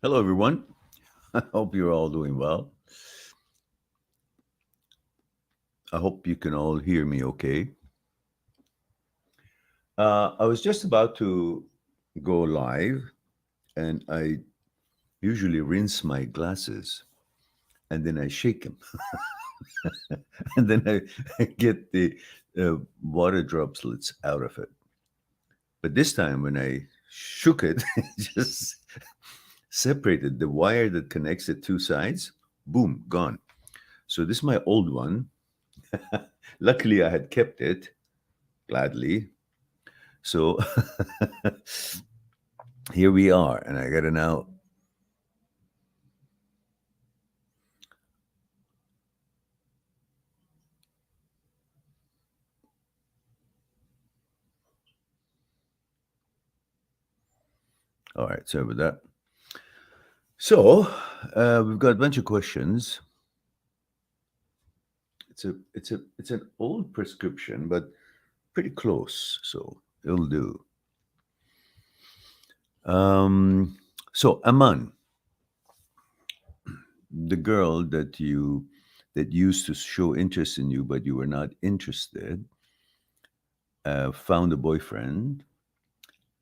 Hello, everyone. I hope you're all doing well. I hope you can all hear me okay. I was just about to go live, and I usually rinse my glasses and then I shake them, and then I get the water droplets out of it. But this time, when I shook it, it just separated the wire that connects the two sides. Boom, gone. So this is my old one. Luckily, I had kept it gladly. So here we are, and I gotta now. All right, sorry about that. So we've got a bunch of questions. It's an old prescription, but pretty close, so it'll do. So Aman, the girl that used to show interest in you, but you were not interested, found a boyfriend,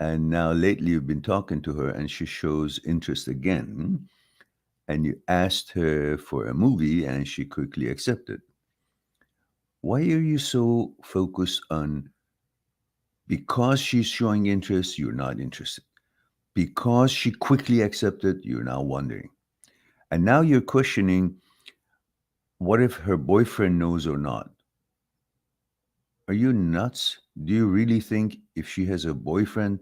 and now lately you've been talking to her, and she shows interest again, and you asked her for a movie, and she quickly accepted. Why are you so focused on because she's showing interest, you're not interested? Because she quickly accepted, you're now wondering. And now you're questioning what if her boyfriend knows or not? Are you nuts? Do you really think if she has a boyfriend,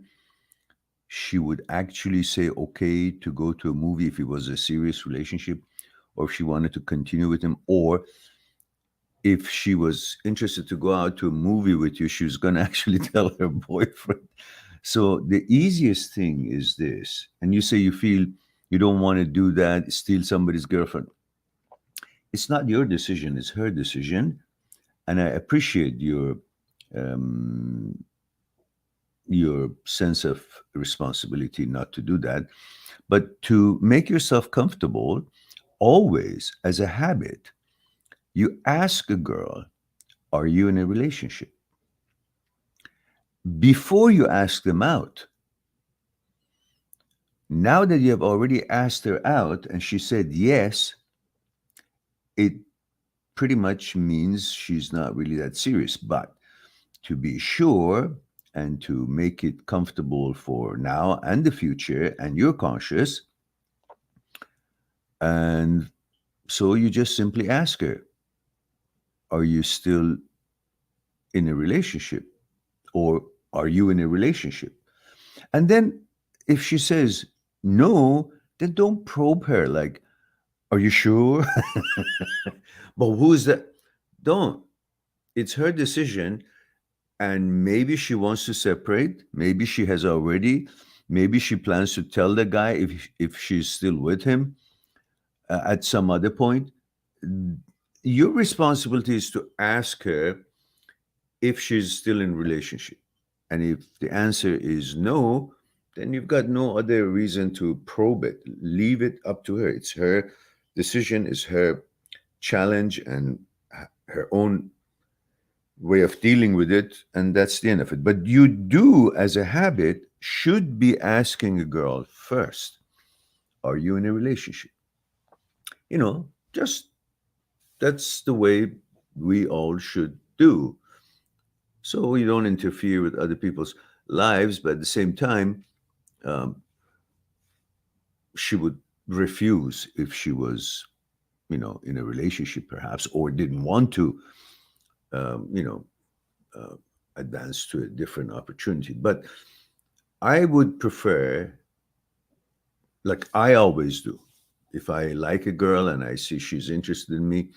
she would actually say okay to go to a movie if it was a serious relationship, or if she wanted to continue with him, or if she was interested to go out to a movie with you, she was going to actually tell her boyfriend. So the easiest thing is this, and you say you feel you don't want to do that, steal somebody's girlfriend. It's not your decision; it's her decision, and I appreciate um, your sense of responsibility not to do that, but to make yourself comfortable. Always, as a habit, you ask a girl, "Are you in a relationship?" Before you ask them out. Now that you have already asked her out and she said yes, it pretty much means she's not really that serious. But to be sure and to make it comfortable for now and the future, and you're conscious, and so you just simply ask her, are you still in a relationship? Or are you in a relationship? And then if she says no, then don't probe her like, are you sure? But who's that? Don't. It's her decision. And maybe she wants to separate. Maybe she has already. Maybe she plans to tell the guy if she's still with him at some other point. Your responsibility is to ask her if she's still in relationship. And if the answer is no, then you've got no other reason to probe it. Leave it up to her. It's her decision, is her challenge, and her own way of dealing with it, and that's the end of it. But you do, as a habit, should be asking a girl first, are you in a relationship? Just that's the way we all should do. So we don't interfere with other people's lives, but at the same time, um, she would refuse if she was, in a relationship perhaps, or didn't want to, um, you know, uh, advance to a different opportunity. But I would prefer, like I always do, if I like a girl and I see she's interested in me,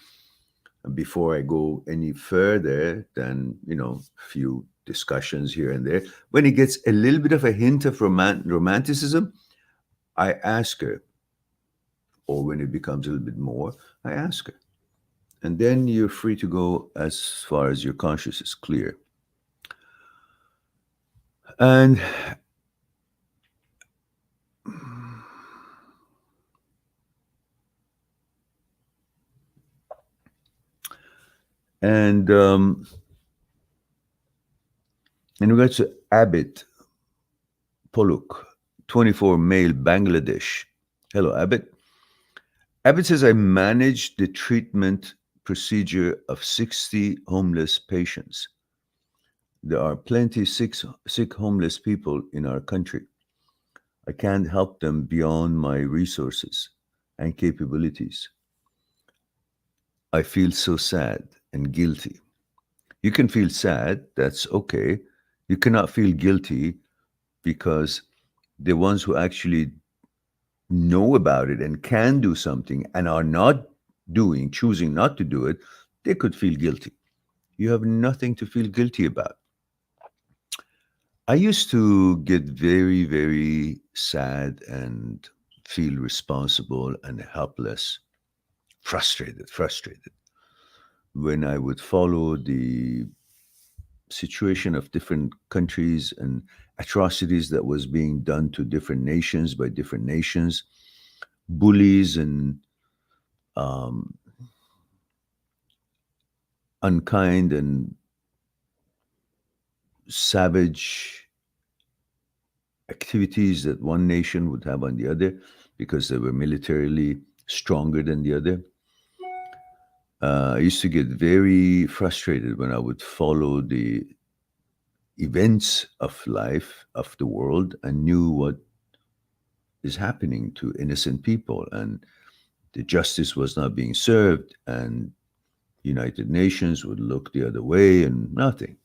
and before I go any further than, a few discussions here and there, when it gets a little bit of a hint of romanticism, I ask her, or when it becomes a little bit more, I ask her. And then you're free to go as far as your conscience is clear. And And in regards to Abbott Poluk, 24, male, Bangladesh. Hello, Abbott. Abbott says, I managed the treatment procedure of 60 homeless patients. There are plenty sick homeless people in our country. I can't help them beyond my resources and capabilities. I feel so sad and guilty. You can feel sad, that's okay. You cannot feel guilty because the ones who actually know about it and can do something and are not doing, choosing not to do it, they could feel guilty. You have nothing to feel guilty about. I used to get very, very sad and feel responsible and helpless, frustrated when I would follow the situation of different countries and atrocities that was being done to different nations by different nations, bullies and um, unkind and savage activities that one nation would have on the other because they were militarily stronger than the other. I used to get very frustrated when I would follow the events of life, of the world, and knew what is happening to innocent people, and the justice was not being served, and United Nations would look the other way and nothing.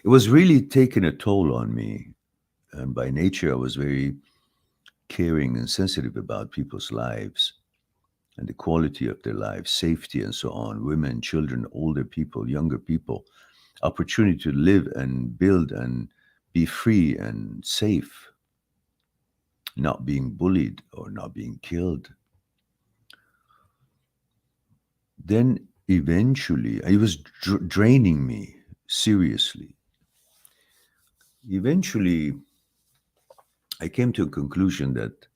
It was really taking a toll on me. And by nature, I was very caring and sensitive about people's lives and the quality of their lives, safety, and so on. Women, children, older people, younger people, opportunity to live and build and be free and safe, not being bullied or not being killed. Then eventually, it was draining me seriously. Eventually, I came to a conclusion that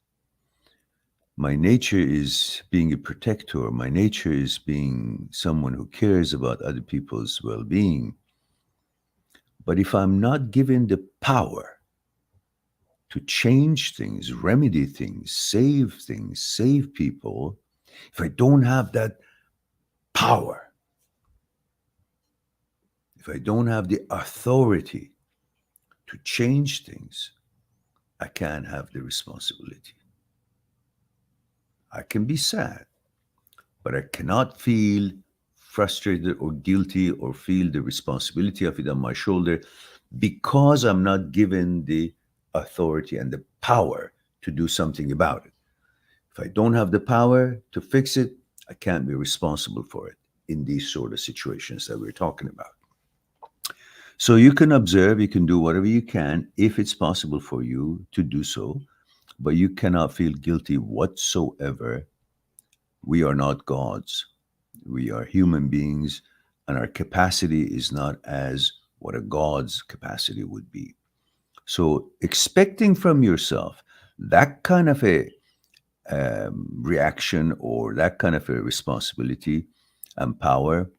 my nature is being a protector. My nature is being someone who cares about other people's well being. But if I'm not given the power to change things, remedy things, save people, if I don't have that power, if I don't have the authority to change things, I can't have the responsibility. I can be sad, but I cannot feel frustrated or guilty or feel the responsibility of it on my shoulder because I'm not given the authority and the power to do something about it. If I don't have the power to fix it, I can't be responsible for it in these sort of situations that we're talking about. So you can observe, you can do whatever you can if it's possible for you to do so, but you cannot feel guilty whatsoever. We are not gods. We are human beings, and our capacity is not as what a god's capacity would be. So, expecting from yourself that kind of a reaction or that kind of a responsibility and power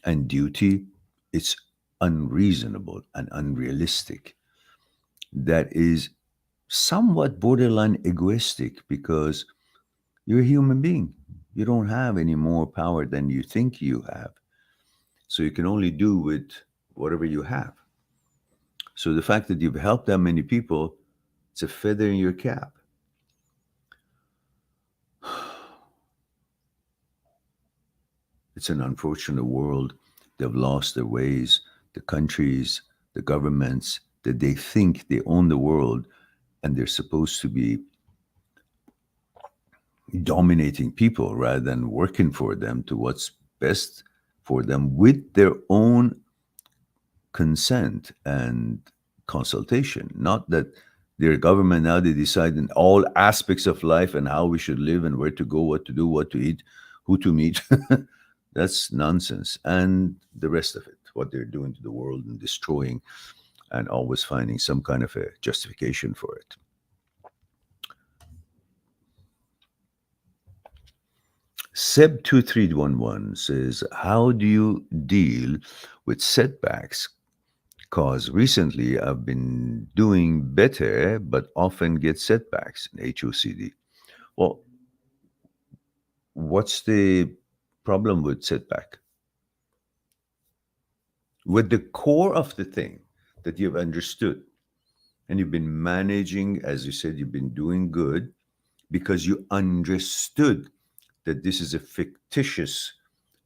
and duty, it's unreasonable and unrealistic. That is somewhat borderline egoistic because you're a human being. You don't have any more power than you think you have. So you can only do with whatever you have. So the fact that you've helped that many people, it's a feather in your cap. It's an unfortunate world. They've lost their ways. The countries, the governments, that they think they own the world and they're supposed to be dominating people rather than working for them to what's best for them with their own consent and consultation. Not that their government now they decide in all aspects of life and how we should live and where to go, what to do, what to eat, who to meet. That's nonsense. And the rest of it, what they're doing to the world and destroying and always finding some kind of a justification for it. Seb2311 says, how do you deal with setbacks? Because recently I've been doing better, but often get setbacks in HOCD. Well, what's the problem with setback? With the core of the thing that you've understood and you've been managing, as you said, you've been doing good because you understood that this is a fictitious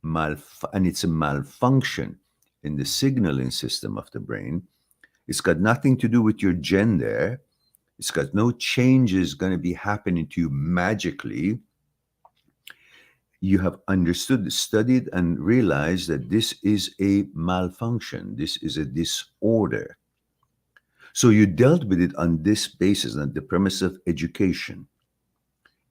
and it's a malfunction in the signaling system of the brain. It's got nothing to do with your gender. It's got no changes going to be happening to you magically. You have understood, studied, and realized that this is a malfunction. This is a disorder. So you dealt with it on this basis, on the premise of education,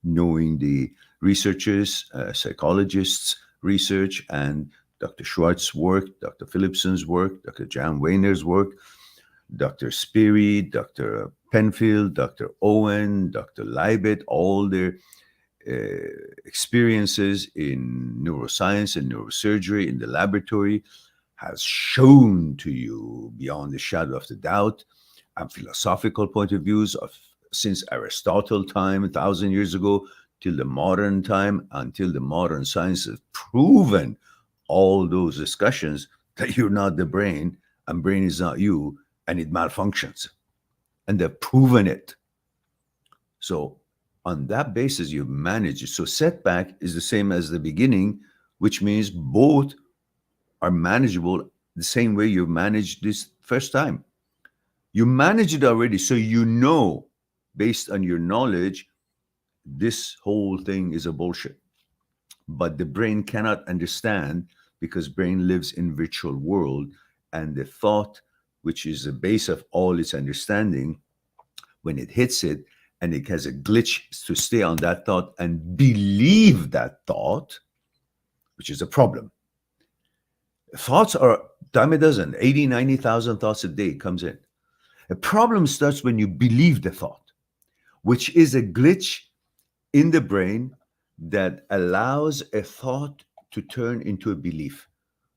knowing the researchers, psychologists' research, and Dr. Schwartz's work, Dr. Philipson's work, Dr. Jan Wayner's work, Dr. Speary, Dr. Penfield, Dr. Owen, Dr. Leibet, all their experiences in neuroscience and neurosurgery in the laboratory has shown to you beyond the shadow of the doubt and philosophical point of views of since Aristotle time 1,000 years ago till the modern time, until the modern science has proven all those discussions that you're not the brain and brain is not you and it malfunctions, and they've proven it. So on that basis you manage it. So setback is the same as the beginning, which means both are manageable the same way you managed this first time. You manage it already, so you know, based on your knowledge, this whole thing is a bullshit. But the brain cannot understand because brain lives in virtual world, and the thought, which is the base of all its understanding, when it hits it and it has a glitch to stay on that thought and believe that thought, which is a problem. Thoughts are dime a dozen, 80, 90,000 thoughts a day comes in. A problem starts when you believe the thought, which is a glitch in the brain that allows a thought to turn into a belief.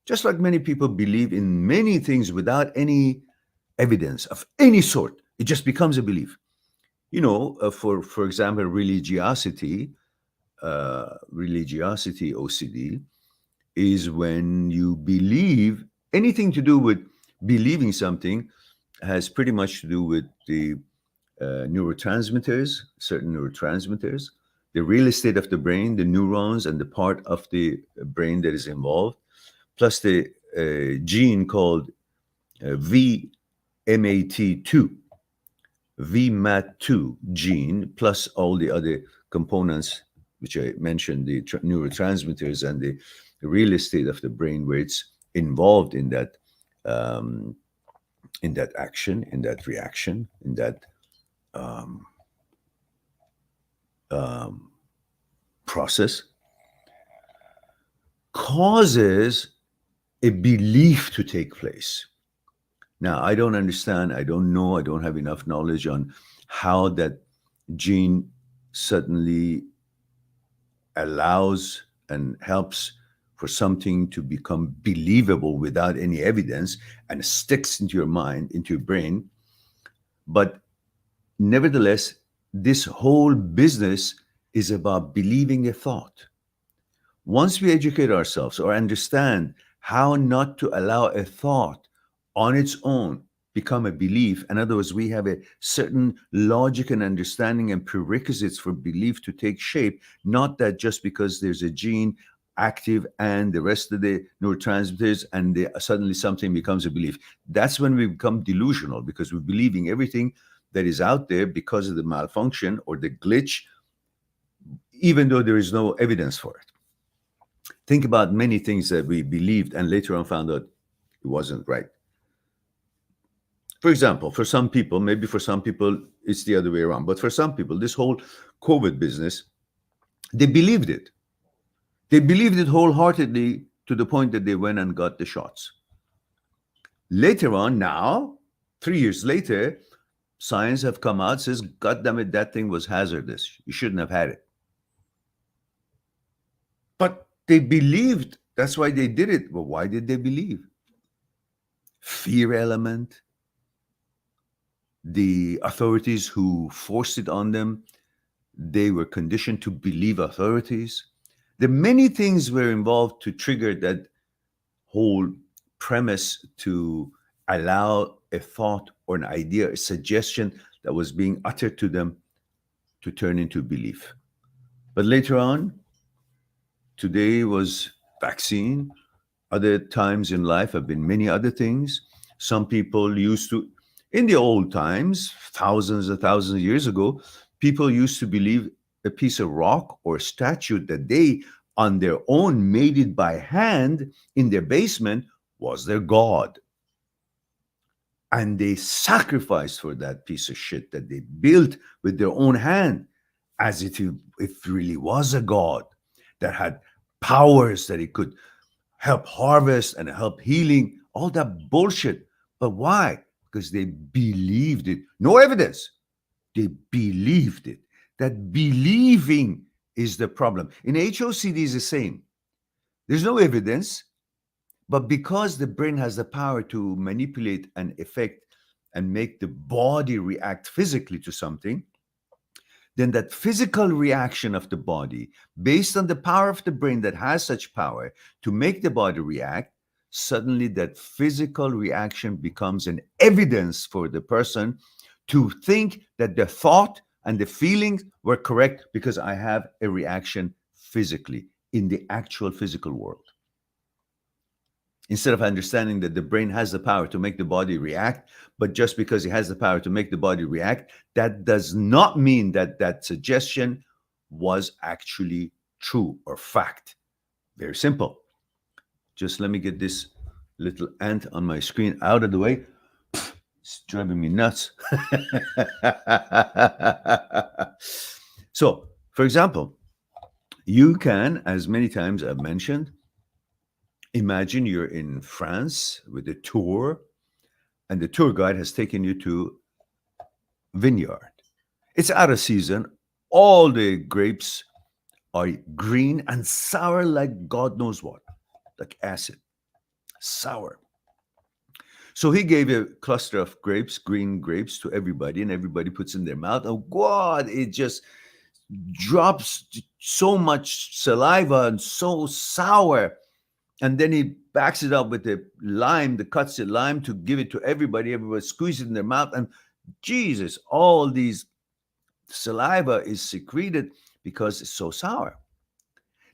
Just like many people believe in many things without any evidence of any sort, it just becomes a belief. You know, for example, religiosity OCD is when you believe anything to do with believing something has pretty much to do with the neurotransmitters, certain neurotransmitters, the real estate of the brain, the neurons, and the part of the brain that is involved, plus the gene called VMAT2, VMAT2 gene, plus all the other components which I mentioned, the neurotransmitters and the real estate of the brain, where it's involved um, in that action, in that reaction, in that um, um, process, causes a belief to take place. Now, I don't understand, I don't know, I don't have enough knowledge on how that gene suddenly allows and helps for something to become believable without any evidence and sticks into your mind, into your brain. But nevertheless, this whole business is about believing a thought. Once we educate ourselves or understand how not to allow a thought on its own become a belief, in other words, we have a certain logic and understanding and prerequisites for belief to take shape, not that just because there's a gene active and the rest of the neurotransmitters and suddenly something becomes a belief. That's when we become delusional because we're believing everything that is out there because of the malfunction or the glitch, even though there is no evidence for it. Think about many things that we believed and later on found out it wasn't right. For example, for some people, maybe for some people it's the other way around, but for some people, this whole COVID business, they believed it. They believed it wholeheartedly to the point that they went and got the shots. Later on, now, 3 years later, science have come out, says, God damn it, that thing was hazardous. You shouldn't have had it. They believed. That's why they did it. But why did they believe? Fear element, the authorities who forced it on them, they were conditioned to believe authorities. The many things were involved to trigger that whole premise to allow a thought or an idea, a suggestion that was being uttered to them to turn into belief. But later on, today was vaccine. Other times in life have been many other things. Some people used to, in the old times, thousands and thousands of years ago, people used to believe a piece of rock or statue that they, on their own, made it by hand in their basement was their god. And they sacrificed for that piece of shit that they built with their own hand as if it really was a god that had powers that it could help harvest and help healing, all that bullshit. But why? Because they believed it. No evidence. They believed it. That believing is the problem. In HOCD is the same. There's no evidence, but because the brain has the power to manipulate and affect and make the body react physically to something, then that physical reaction of the body, based on the power of the brain that has such power to make the body react, suddenly that physical reaction becomes an evidence for the person to think that the thought and the feelings were correct because I have a reaction physically in the actual physical world. Instead of understanding that the brain has the power to make the body react, but just because it has the power to make the body react, that does not mean that that suggestion was actually true or fact. Very simple. Just let me get this little ant on my screen out of the way. It's driving me nuts. So, for example, you can, as many times I've mentioned, imagine you're in France with a tour, and the tour guide has taken you to vineyard. It's out of season. All the grapes are green and sour like God knows what, like acid, sour. So he gave a cluster of grapes, green grapes, to everybody, and everybody puts in their mouth. Oh God, it just drops so much saliva and so sour. And then he backs it up with the lime, the cuts the lime to give it to everybody. Everybody squeezes it in their mouth. And Jesus, all these saliva is secreted because it's so sour.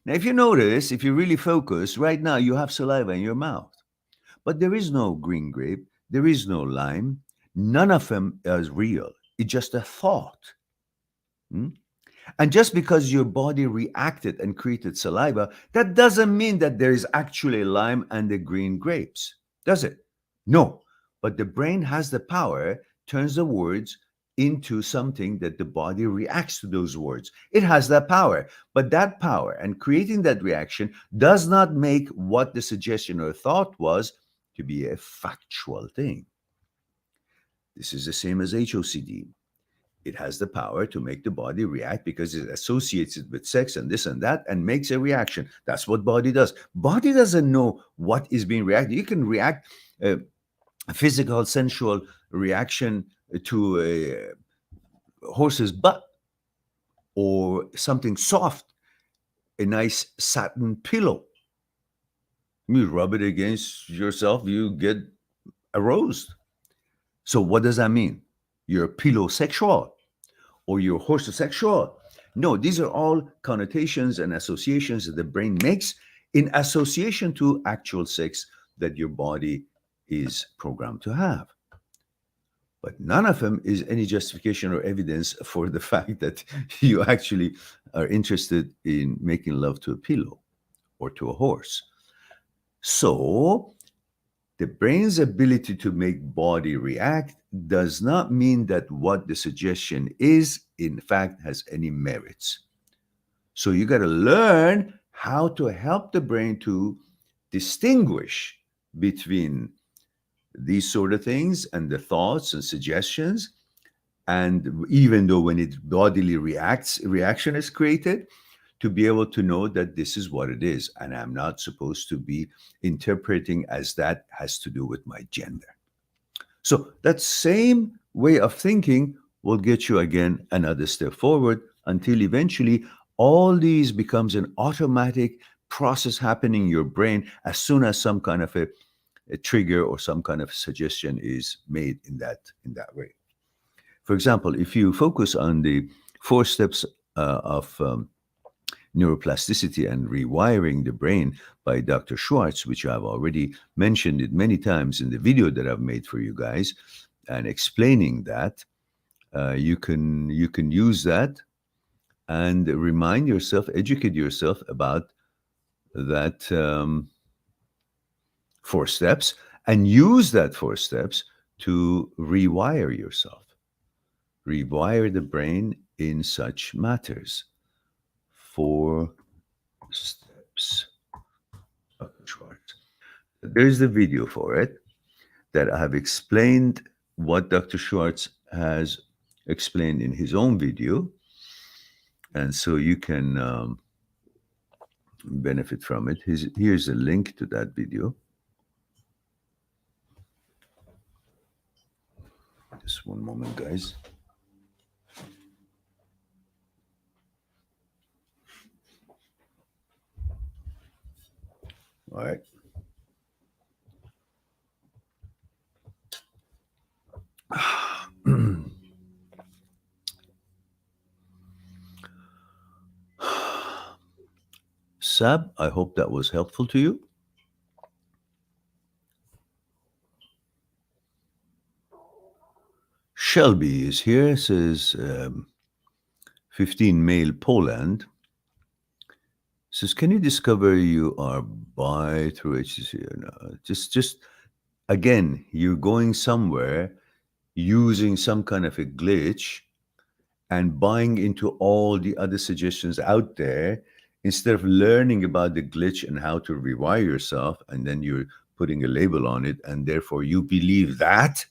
Now, if you notice, if you really focus, right now you have saliva in your mouth. But there is no green grape. There is no lime. None of them is real. It's just a thought. Hmm? And just because your body reacted and created saliva, that doesn't mean that there is actually lime and the green grapes, does it? No. But the brain has the power, turns the words into something that the body reacts to those words. It has that power. But that power and creating that reaction does not make what the suggestion or thought was to be a factual thing. This is the same as HOCD. It has the power to make the body react because it associates it with sex and this and that and makes a reaction. That's what body does. Body doesn't know what is being reacted. You can react a physical, sensual reaction to a horse's butt or something soft, a nice satin pillow. You rub it against yourself, you get aroused. So what does that mean? You're pilosexual or you're horsesexual. No, these are all connotations and associations that the brain makes in association to actual sex that your body is programmed to have. But none of them is any justification or evidence for the fact that you actually are interested in making love to a pillow or to a horse. So the brain's ability to make body react does not mean that what the suggestion is, in fact, has any merits. So you got to learn how to help the brain to distinguish between these sort of things and the thoughts and suggestions. And even though when it bodily reaction is created, to be able to know that this is what it is. And I'm not supposed to be interpreting as that has to do with my gender. So that same way of thinking will get you again another step forward until eventually all these becomes an automatic process happening in your brain as soon as some kind of a trigger or some kind of suggestion is made in that way. For example, if you focus on the 4 steps of neuroplasticity and rewiring the brain by Dr. Schwartz, which I've already mentioned it many times in the video that I've made for you guys, and explaining that, you can use that and remind yourself, educate yourself about that 4 steps, and use that 4 steps to rewire yourself, rewire the brain in such matters. 4 steps. Dr. Schwartz. There's the video for it that I have explained what Dr. Schwartz has explained in his own video. And so you can benefit from it. Here's a link to that video. Just one moment, guys. All right. Sab, I hope that was helpful to you. Shelby is here, says 15 male Poland. Says, can you discover you are bi through HCC? No, just again, you're going somewhere using some kind of a glitch and buying into all the other suggestions out there instead of learning about the glitch and how to rewire yourself, and then you're putting a label on it, and therefore you believe that,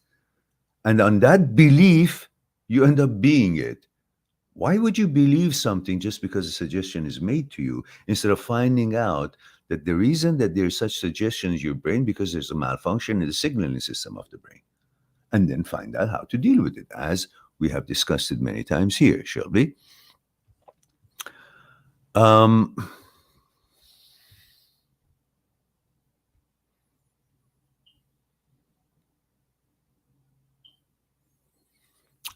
and on that belief you end up being it. Why would you believe something just because a suggestion is made to you, instead of finding out that the reason that there's such suggestions in your brain because there's a malfunction in the signaling system of the brain, and then find out how to deal with it, as we have discussed it many times here, Shelby.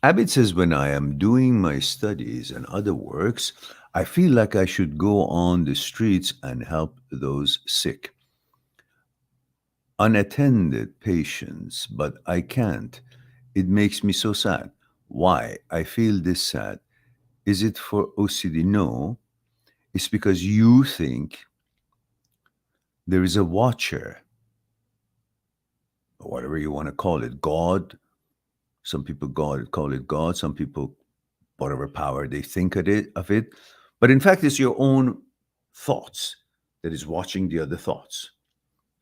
Abid says, when I am doing my studies and other works, I feel like I should go on the streets and help those sick, unattended patients, but I can't. It makes me so sad. Why? I feel this sad. Is it for OCD? No. It's because you think there is a watcher, or whatever you want to call it, God. Some people call it God. Some people, whatever power they think of it. But in fact, it's your own thoughts that is watching the other thoughts.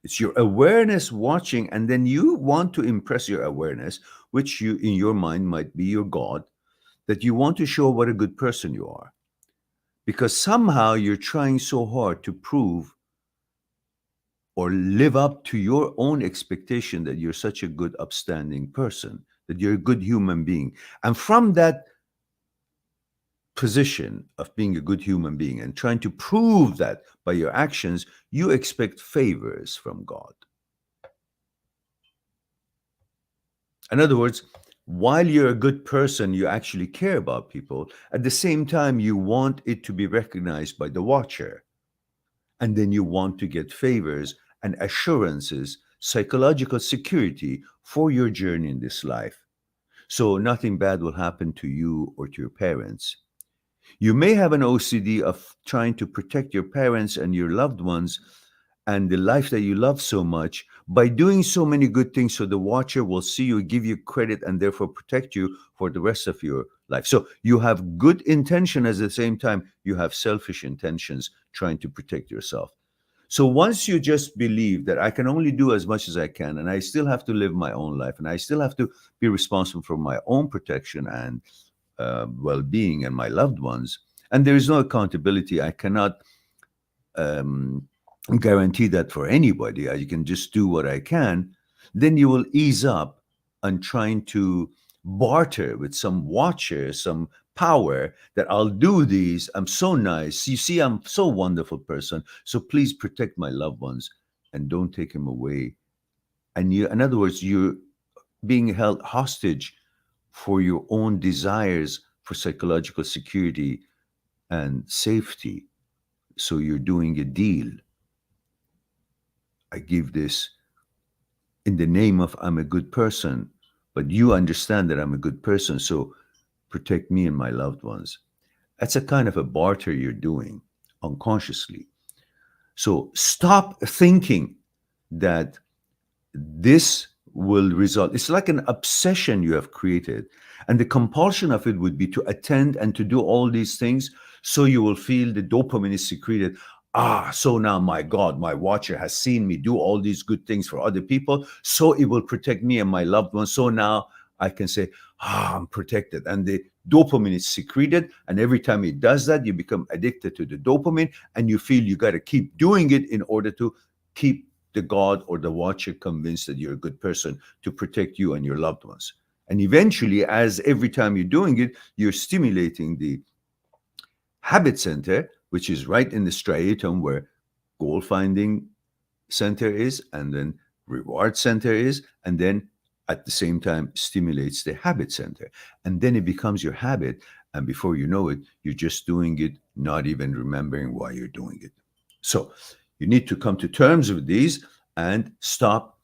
It's your awareness watching, and then you want to impress your awareness, which you in your mind might be your God, that you want to show what a good person you are. Because somehow you're trying so hard to prove or live up to your own expectation that you're such a good, upstanding person, that you're a good human being. And from that position of being a good human being and trying to prove that by your actions, you expect favors from God. In other words, while you're a good person, you actually care about people. At the same time, you want it to be recognized by the watcher. And then you want to get favors and assurances, psychological security for your journey in this life. So nothing bad will happen to you or to your parents. You may have an OCD of trying to protect your parents and your loved ones and the life that you love so much by doing so many good things, so the watcher will see you, give you credit, and therefore protect you for the rest of your life. So you have good intention, at the same time you have selfish intentions trying to protect yourself. So once you just believe that I can only do as much as I can, and I still have to live my own life, and I still have to be responsible for my own protection and well-being and my loved ones, and there is no accountability. I cannot um, guarantee that for anybody. I can just do what I can. Then you will ease up on trying to barter with some watcher, some power that I'll do these. I'm so nice. You see, I'm so wonderful person. So please protect my loved ones and don't take them away. And you, in other words, you're being held hostage for your own desires for psychological security and safety. So you're doing a deal. I give this in the name of I'm a good person, but you understand that I'm a good person, so protect me and my loved ones. That's a kind of a barter you're doing unconsciously. So stop thinking that this will result. It's like an obsession you have created. And the compulsion of it would be to attend and to do all these things so you will feel the dopamine is secreted. Ah, so now my God, my watcher has seen me do all these good things for other people. So it will protect me and my loved ones. So now I can say, I'm protected. And the dopamine is secreted. And every time it does that, you become addicted to the dopamine and you feel you got to keep doing it in order to keep the God or the watcher convinced that you're a good person to protect you and your loved ones. And eventually, as every time you're doing it, you're stimulating the habit center, which is right in the striatum where goal finding center is, and then reward center is, and then at the same time stimulates the habit center. And then it becomes your habit. And before you know it, you're just doing it, not even remembering why you're doing it. So you need to come to terms with these and stop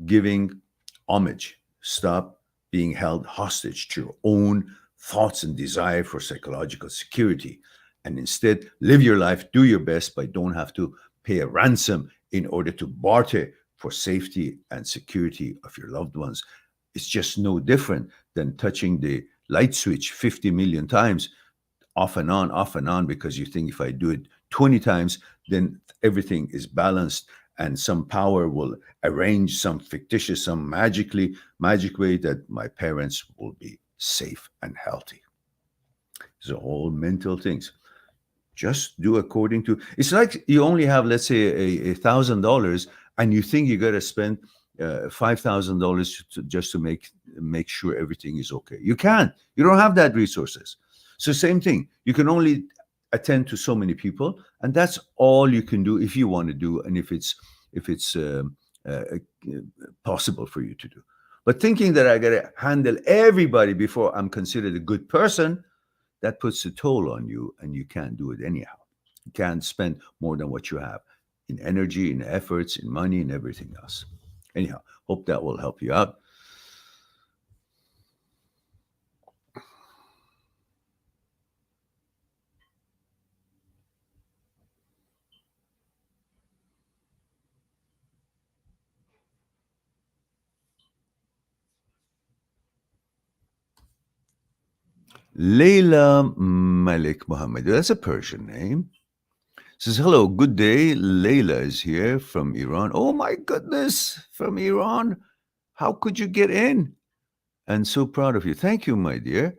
giving homage. Stop being held hostage to your own thoughts and desire for psychological security. And instead, live your life, do your best, but don't have to pay a ransom in order to barter for safety and security of your loved ones. It's just no different than touching the light switch 50 million times off and on, because you think if I do it 20 times, then everything is balanced and some power will arrange some fictitious, some magic way that my parents will be safe and healthy. These are all mental things. Just do according to. It's like you only have, let's say, $1,000, and you think you got to spend $5,000 just to make sure everything is okay. You can't. You don't have that resources. So same thing. You can only attend to so many people, and that's all you can do if you want to do, and if it's uh, possible for you to do. But thinking that I got to handle everybody before I'm considered a good person, that puts a toll on you, and you can't do it anyhow. You can't spend more than what you have in energy, in efforts, in money, and everything else. Anyhow, hope that will help you out. Leila Malik Muhammad, that's a Persian name. Says, hello, good day. Leila is here from Iran. Oh my goodness, from Iran. How could you get in? And so proud of you. Thank you, my dear.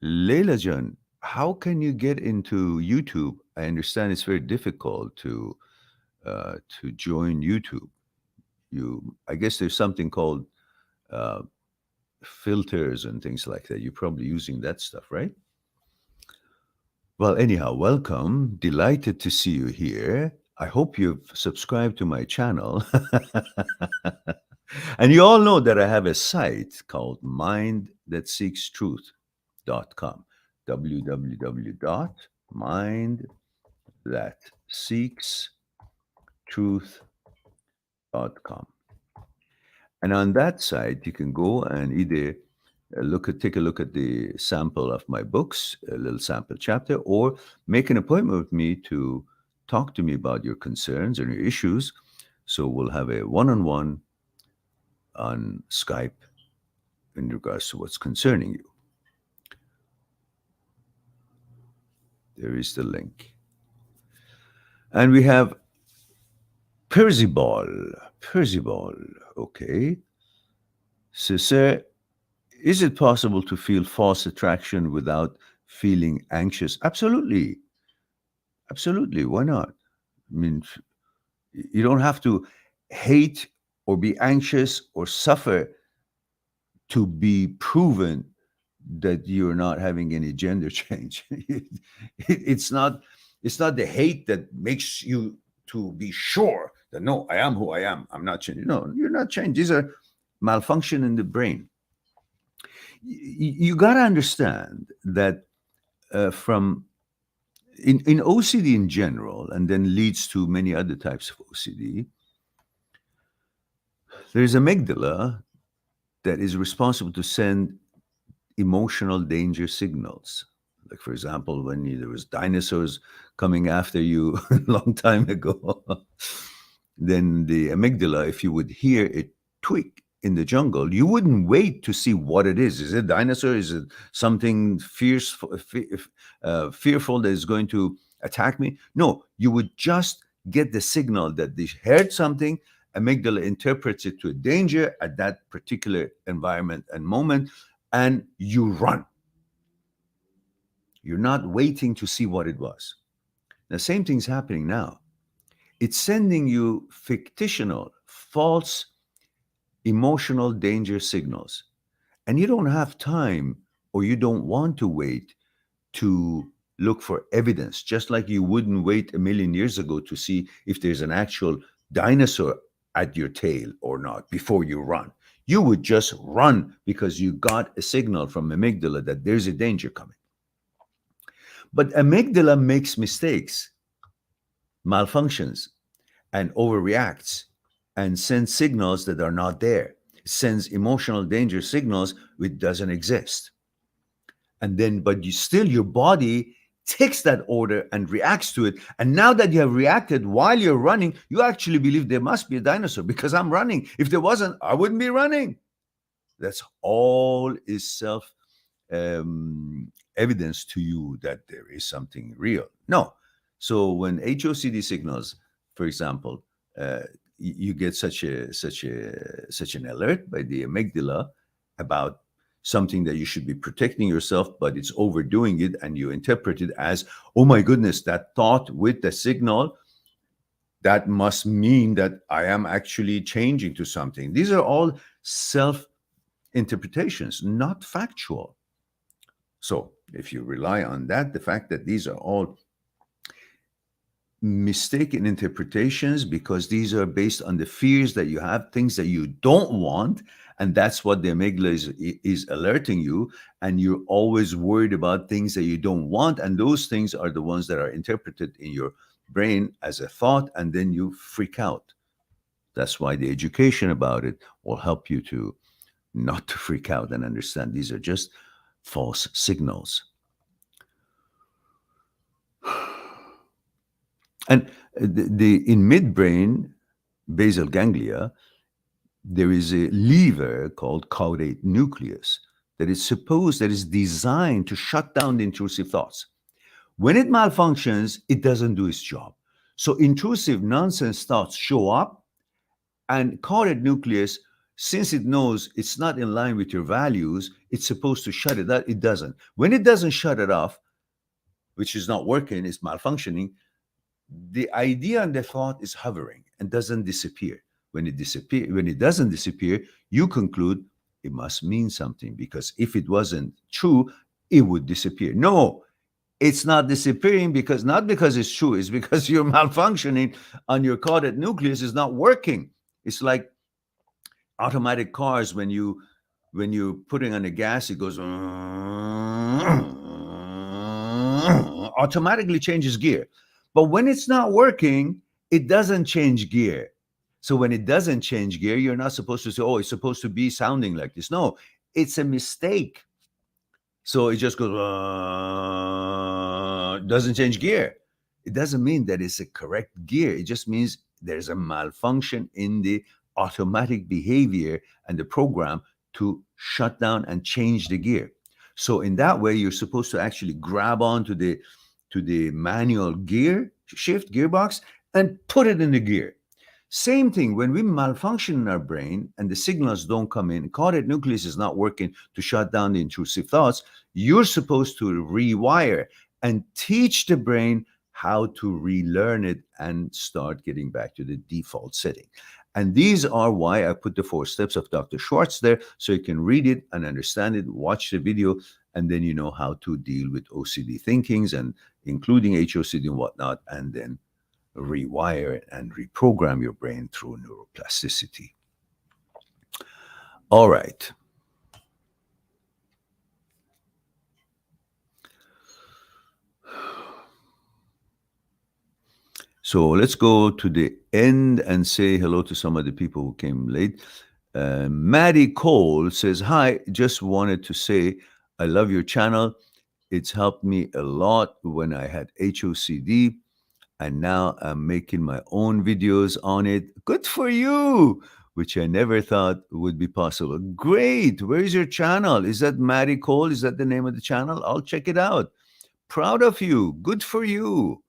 Leila Jan, how can you get into YouTube? I understand it's very difficult to join YouTube. I guess there's something called uh, filters and things like that. You're probably using that stuff, right? Well, anyhow, welcome. Delighted to see you here. I hope you've subscribed to my channel. And you all know that I have a site called mindthatseekstruth.com. www.mindthatseekstruth.com. And on that site, you can go and either take a look at the sample of my books, a little sample chapter, or make an appointment with me to talk to me about your concerns and your issues. So we'll have a one-on-one on Skype in regards to what's concerning you. There is the link. And we have Percyball. Okay. So, sir, is it possible to feel false attraction without feeling anxious? Absolutely. Absolutely. Why not? I mean, you don't have to hate or be anxious or suffer to be proven that you're not having any gender change. It's not the hate that makes you to be sure that no, I am who I am. I'm not changing. No, you're not changing. These are malfunction in the brain. You got to understand that from in OCD in general, and then leads to many other types of OCD. There's amygdala that is responsible to send emotional danger signals. Like, for example, when there was dinosaurs coming after you a long time ago, then the amygdala, if you would hear it tweak in the jungle, you wouldn't wait to see what it is. Is it a dinosaur? Is it something fierce, fearful that is going to attack me? No, you would just get the signal that they heard something. Amygdala interprets it to a danger at that particular environment and moment, and you run. You're not waiting to see what it was. The same thing's happening now. It's sending you fictional, false, emotional danger signals. And you don't have time, or you don't want to wait to look for evidence, just like you wouldn't wait a million years ago to see if there's an actual dinosaur at your tail or not before you run. You would just run because you got a signal from amygdala that there's a danger coming. But amygdala makes mistakes, malfunctions, and overreacts and sends signals that are not there. Sends emotional danger signals which doesn't exist. And then, but you still, your body takes that order and reacts to it. And now that you have reacted while you're running, you actually believe there must be a dinosaur because I'm running. If there wasn't, I wouldn't be running. That's all is self evidence to you that there is something real. No. So when HOCD signals, for example, you get such an alert by the amygdala about something that you should be protecting yourself, but it's overdoing it, and you interpret it as, oh my goodness, that thought with the signal, that must mean that I am actually changing to something. These are all self interpretations, not factual. So if you rely on that, the fact that these are all mistaken interpretations because these are based on the fears that you have, things that you don't want, and that's what the amygdala is alerting you, and you're always worried about things that you don't want, and those things are the ones that are interpreted in your brain as a thought, and then you freak out. That's why the education about it will help you to not to freak out and understand these are just false signals. And in midbrain basal ganglia, there is a lever called caudate nucleus that is designed to shut down the intrusive thoughts. When it malfunctions, it doesn't do its job. So intrusive nonsense thoughts show up, and caudate nucleus, since it knows it's not in line with your values, it's supposed to shut it out. It doesn't. When it doesn't shut it off, which is not working, it's malfunctioning, the idea and the thought is hovering and doesn't disappear. When it doesn't disappear, you conclude it must mean something, because if it wasn't true, it would disappear. No, it's not disappearing not because it's true, it's because you're malfunctioning on your caudate nucleus is not working. It's like automatic cars. When you're putting on the gas, it goes automatically changes gear. But when it's not working, it doesn't change gear. So when it doesn't change gear, you're not supposed to say, oh, it's supposed to be sounding like this. No, it's a mistake. So it just goes, doesn't change gear. It doesn't mean that it's a correct gear. It just means there's a malfunction in the automatic behavior and the program to shut down and change the gear. So in that way, you're supposed to actually grab onto the manual gear shift gearbox and put it in the gear. Same thing, when we malfunction in our brain and the signals don't come in, caudate nucleus is not working to shut down the intrusive thoughts, you're supposed to rewire and teach the brain how to relearn it and start getting back to the default setting. And these are why I put the 4 steps of Dr. Schwartz there, so you can read it and understand it, watch the video, and then you know how to deal with OCD thinkings and including HOCD and whatnot, and then rewire and reprogram your brain through neuroplasticity. All right. So let's go to the end and say hello to some of the people who came late. Maddie Cole says, hi, just wanted to say I love your channel. It's helped me a lot when I had HOCD, and now I'm making my own videos on it. Good for you, which I never thought would be possible. Great. Where is your channel? Is that Maddie Cole? Is that the name of the channel? I'll check it out. Proud of you. Good for you.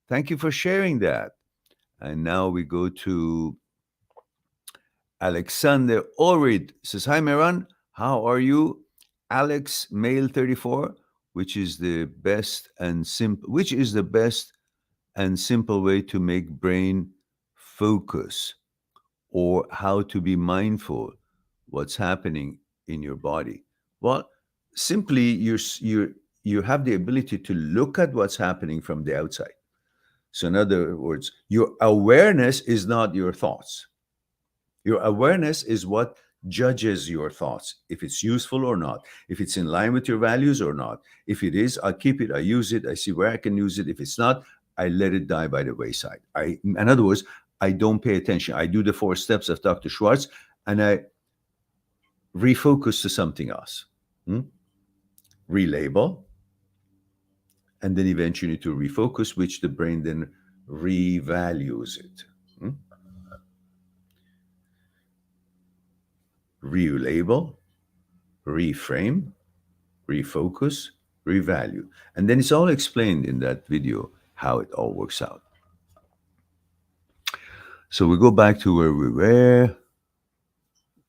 Thank you for sharing that. And now we go to Alexander Orid. Says, hi, Meran. How are you? Alex, male 34, which is the best and simple way to make brain focus, or how to be mindful what's happening in your body? Well, simply you have the ability to look at what's happening from the outside. So in other words, your awareness is not your thoughts. Your awareness is what judges your thoughts, if it's useful or not, if it's in line with your values or not. If it is, I keep it, I use it, I see where I can use it. If it's not, I let it die by the wayside. In other words, I don't pay attention. I do the 4 steps of Dr. Schwartz and I refocus to something else. Relabel, and then eventually to refocus, which the brain then revalues it. Relabel, reframe, refocus, revalue. And then it's all explained in that video how it all works out. So we go back to where we were.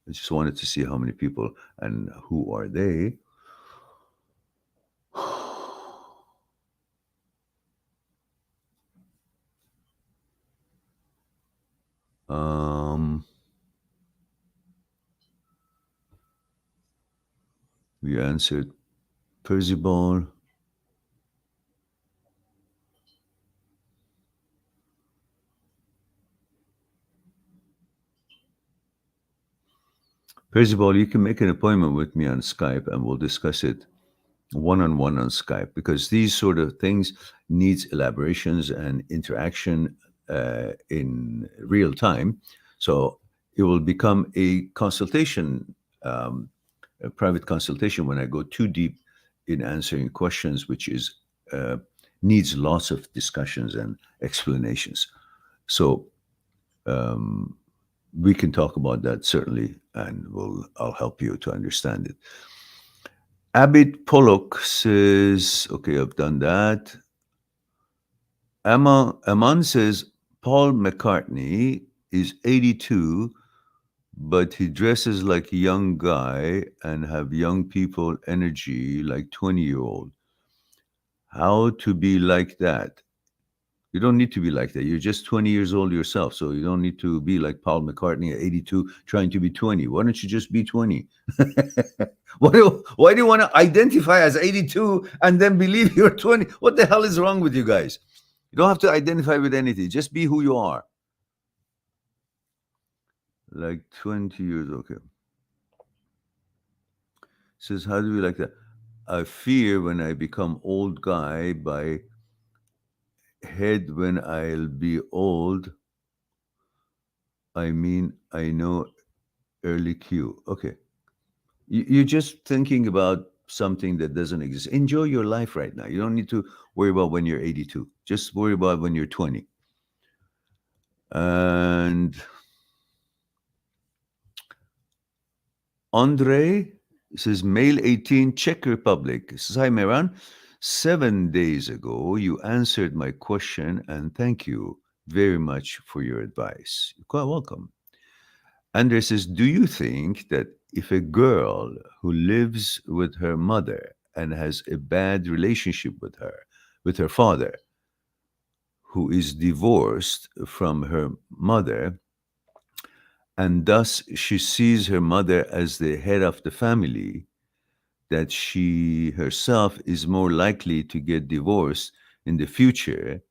I just wanted to see how many people and who are they. We answered Percival. Percival, you can make an appointment with me on Skype and we'll discuss it one-on-one on Skype, because these sort of things needs elaborations and interaction in real time. So it will become a consultation, a private consultation, when I go too deep in answering questions, which is needs lots of discussions and explanations. So we can talk about that certainly, and I'll help you to understand it. Abid Pollock says, okay, I've done that. Aman says, Paul McCartney is 82, but he dresses like a young guy and have young people energy like 20-year-old. How to be like that? You don't need to be like that. You're just 20 years old yourself, so you don't need to be like Paul McCartney at 82 trying to be 20. Why don't you just be 20? Why do you want to identify as 82 and then believe you're 20? What the hell is wrong with you guys? You don't have to identify with anything. Just be who you are. Like 20 years, okay. Says, how do we like that? I fear when I become old guy by head when I'll be old. I mean, I know early Q. Okay. You're just thinking about something that doesn't exist. Enjoy your life right now. You don't need to worry about when you're 82. Just worry about when you're 20. And Andre says, male 18, Czech Republic. Says, hi, Meran. 7 days ago, you answered my question, and thank you. very much for your advice. You're quite welcome. Andre says, do you think that if a girl who lives with her mother and has a bad relationship with her father, who is divorced from her mother, and thus she sees her mother as the head of the family, that she herself is more likely to get divorced in the future,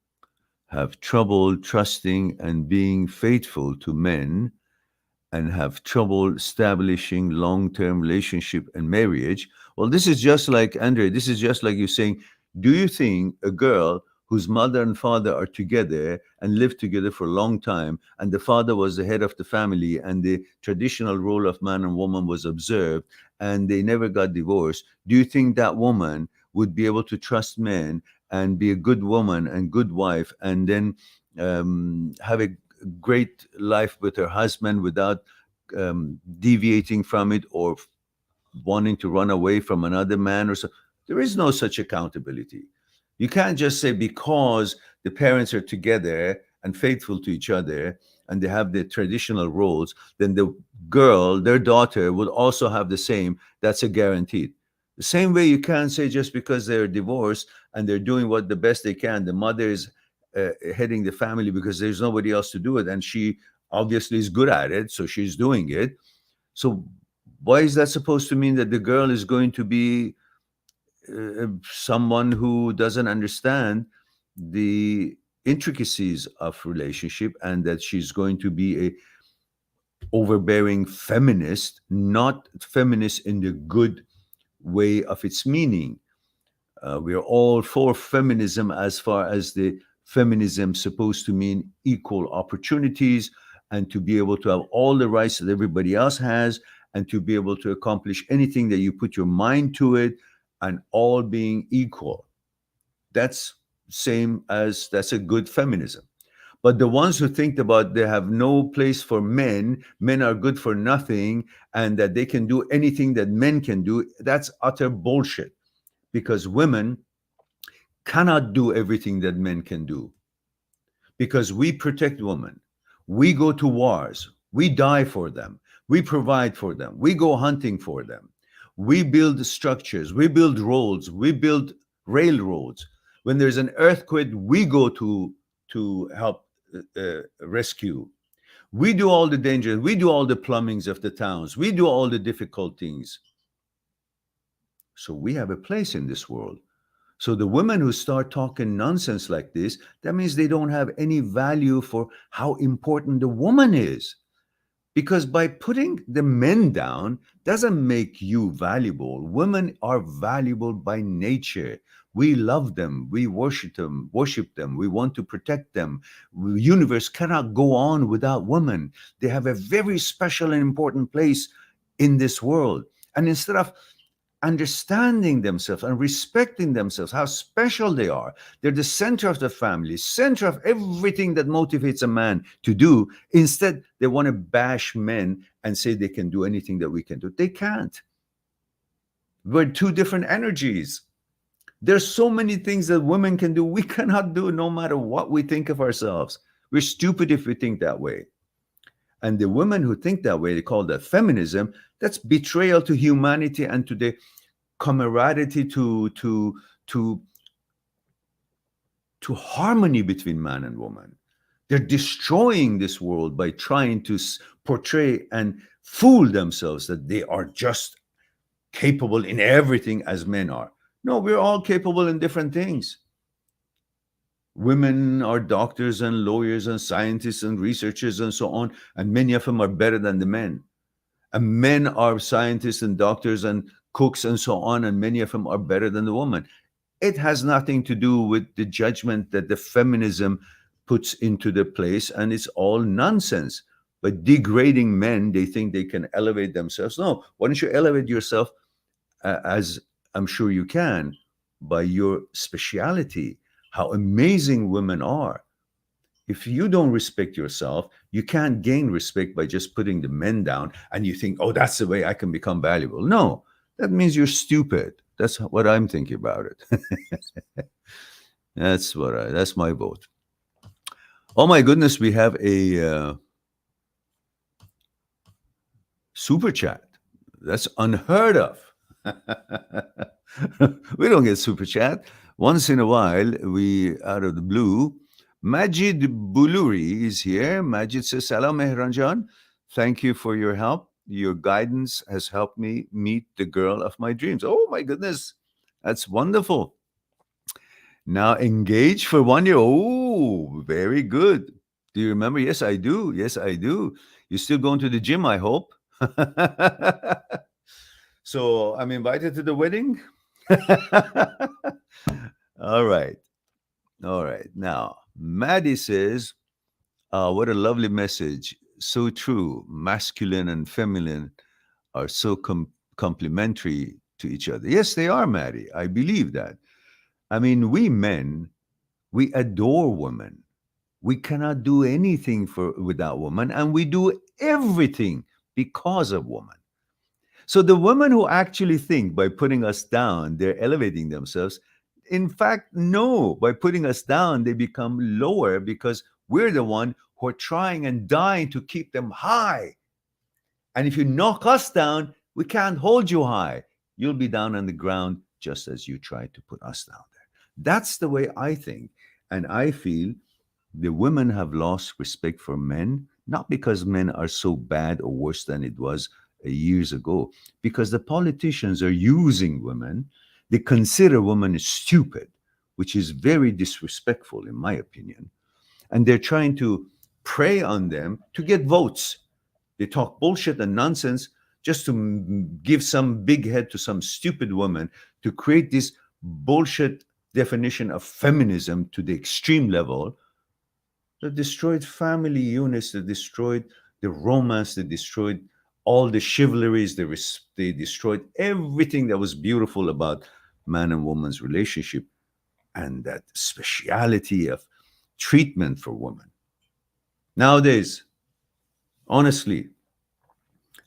have trouble trusting and being faithful to men, and have trouble establishing long-term relationship and marriage. Well, this is just like Andre, this is just like you saying, do you think a girl whose mother and father are together and lived together for a long time, and the father was the head of the family, and the traditional role of man and woman was observed, and they never got divorced, do you think that woman would be able to trust men and be a good woman and good wife, and then have a great life with her husband without deviating from it, or wanting to run away from another man or so? There is no such accountability. You can't just say because the parents are together and faithful to each other and they have the traditional roles, then the girl, their daughter, would also have the same. That's a guaranteed. The same way you can't say just because they're divorced and they're doing what the best they can, the mother is heading the family because there's nobody else to do it, and she obviously is good at it, so she's doing it. So why is that supposed to mean that the girl is going to be someone who doesn't understand the intricacies of relationship, and that she's going to be a overbearing feminist, not feminist in the good way of its meaning? We are all for feminism as far as the feminism supposed to mean equal opportunities, and to be able to have all the rights that everybody else has, and to be able to accomplish anything that you put your mind to it, and all being equal. That's that's a good feminism. But the ones who think about they have no place for men, men are good for nothing, and that they can do anything that men can do, that's utter bullshit, because women cannot do everything that men can do, because we protect women. We go to wars. We die for them. We provide for them. We go hunting for them. We build structures. We build roads. We build railroads. When there's an earthquake, we go to help rescue. We do all the dangers. We do all the plumbings of the towns. We do all the difficult things. So we have a place in this world. So the women who start talking nonsense like this, that means they don't have any value for how important the woman is. Because by putting the men down doesn't make you valuable. Women are valuable by nature. We love them. We worship them. We want to protect them. The universe cannot go on without women. They have a very special and important place in this world. And instead of understanding themselves and respecting themselves, how special they are. They're the center of the family, center of everything that motivates a man to do. Instead, they want to bash men and say they can do anything that we can do. They can't. We're two different energies. There's so many things that women can do we cannot do, no matter what we think of ourselves. We're stupid if we think that way. And the women who think that way, they call that feminism. That's betrayal to humanity and to the camaraderie, to harmony between man and woman. They're destroying this world by trying to portray and fool themselves that they are just capable in everything as men are. No, we're all capable in different things. Women are doctors and lawyers and scientists and researchers and so on, and many of them are better than the men. And men are scientists and doctors and cooks and so on, and many of them are better than the woman. It has nothing to do with the judgment that the feminism puts into the place, and it's all nonsense. By degrading men, they think they can elevate themselves. No, why don't you elevate yourself, as I'm sure you can, by your speciality, how amazing women are. If you don't respect yourself, you can't gain respect by just putting the men down and you think, oh, that's the way I can become valuable. No, that means you're stupid. That's what I'm thinking about it. That's my vote. Oh my goodness, we have a super chat. That's unheard of. We don't get super chat. Once in a while, we out of the blue. Majid Buluri is here. Majid says, Salam Mehranjan. Thank you for your help. Your guidance has helped me meet the girl of my dreams. Oh my goodness. That's wonderful. Now engaged for 1 year. Oh, very good. Do you remember? Yes, I do. Yes, I do. You're still going to the gym, I hope. So I'm invited to the wedding. All right. All right. Now, Maddie says, what a lovely message. So true. Masculine and feminine are so complementary to each other. Yes, they are, Maddie. I believe that. I mean, we men, we adore women. We cannot do anything without women, and we do everything because of women. So the women who actually think by putting us down, they're elevating themselves. In fact, no, by putting us down, they become lower because we're the one who are trying and dying to keep them high. And if you knock us down, we can't hold you high. You'll be down on the ground just as you tried to put us down there. That's the way I think. And I feel the women have lost respect for men, not because men are so bad or worse than it was years ago, because the politicians are using women. They consider women stupid, which is very disrespectful, in my opinion. And they're trying to prey on them to get votes. They talk bullshit and nonsense just to give some big head to some stupid woman to create this bullshit definition of feminism to the extreme level that destroyed family units, that destroyed the romance, that destroyed all the chivalries, they destroyed everything that was beautiful about man and woman's relationship and that speciality of treatment for women. Nowadays, honestly,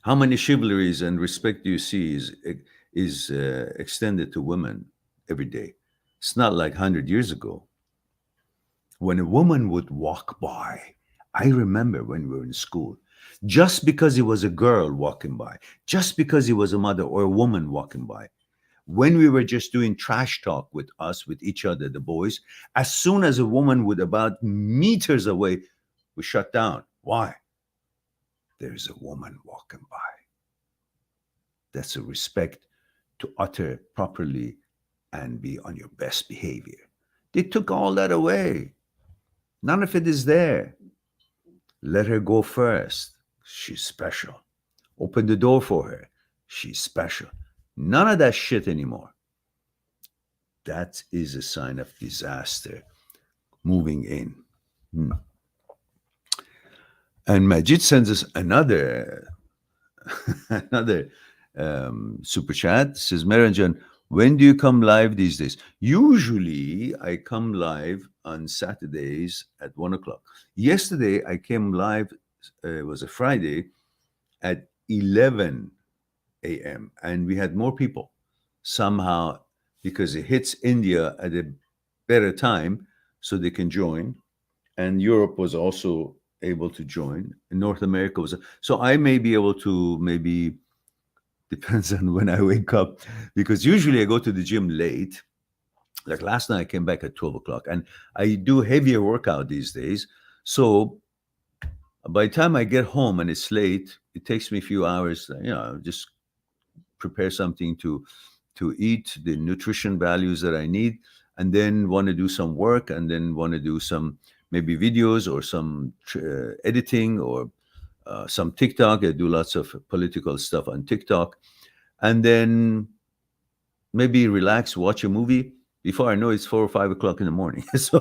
how many chivalries and respect do you see is extended to women every day? It's not like 100 years ago. When a woman would walk by, I remember when we were in school, just because it was a girl walking by, just because it was a mother or a woman walking by, when we were just doing trash talk with us, with each other, the boys, as soon as a woman would about meters away, we shut down. Why? There's a woman walking by. That's a respect to utter properly and be on your best behavior. They took all that away. None of it is there. Let her go first. She's special. Open the door for her. She's special. None of that shit anymore. That is a sign of disaster moving in. Hmm. And Majid sends us another another super chat. Says Meranjan, when do you come live these days? Usually I come live on Saturdays at 1 o'clock. Yesterday I came live, it was a Friday, at 11 a.m. and we had more people somehow because it hits India at a better time so they can join. And Europe was also able to join. And North America was. So I may be able to maybe, depends on when I wake up, because usually I go to the gym late. Like last night, I came back at 12 o'clock and I do heavier workout these days. So by the time I get home and it's late, it takes me a few hours, just prepare something to eat, the nutrition values that I need, and then want to do some work, and then want to do some maybe videos or some editing or some TikTok. I do lots of political stuff on TikTok, and then maybe relax, watch a movie. Before I know it's 4 or 5 o'clock in the morning. So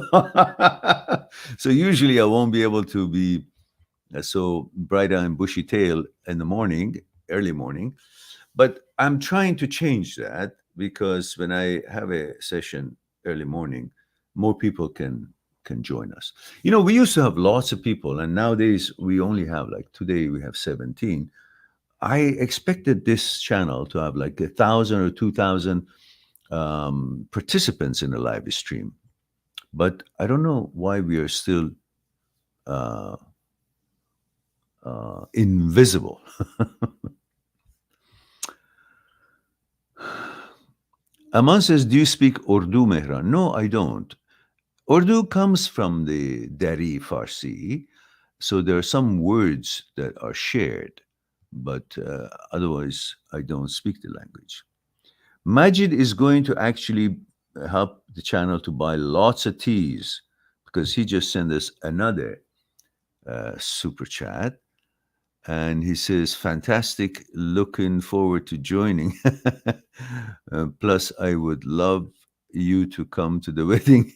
usually I won't be able to be so bright and bushy tail in the morning, early morning. But I'm trying to change that because when I have a session early morning, more people can join us. We used to have lots of people, and nowadays we only have like today we have 17. I expected this channel to have like 1,000 or 2,000 participants in the live stream, but I don't know why we are still uh, invisible. Aman says, "Do you speak Urdu, Mehran?" No, I don't. Urdu comes from the Dari Farsi, so there are some words that are shared, but otherwise, I don't speak the language. Majid is going to actually help the channel to buy lots of teas because he just sent us another super chat. And he says, "Fantastic. Looking forward to joining. Plus, I would love you to come to the wedding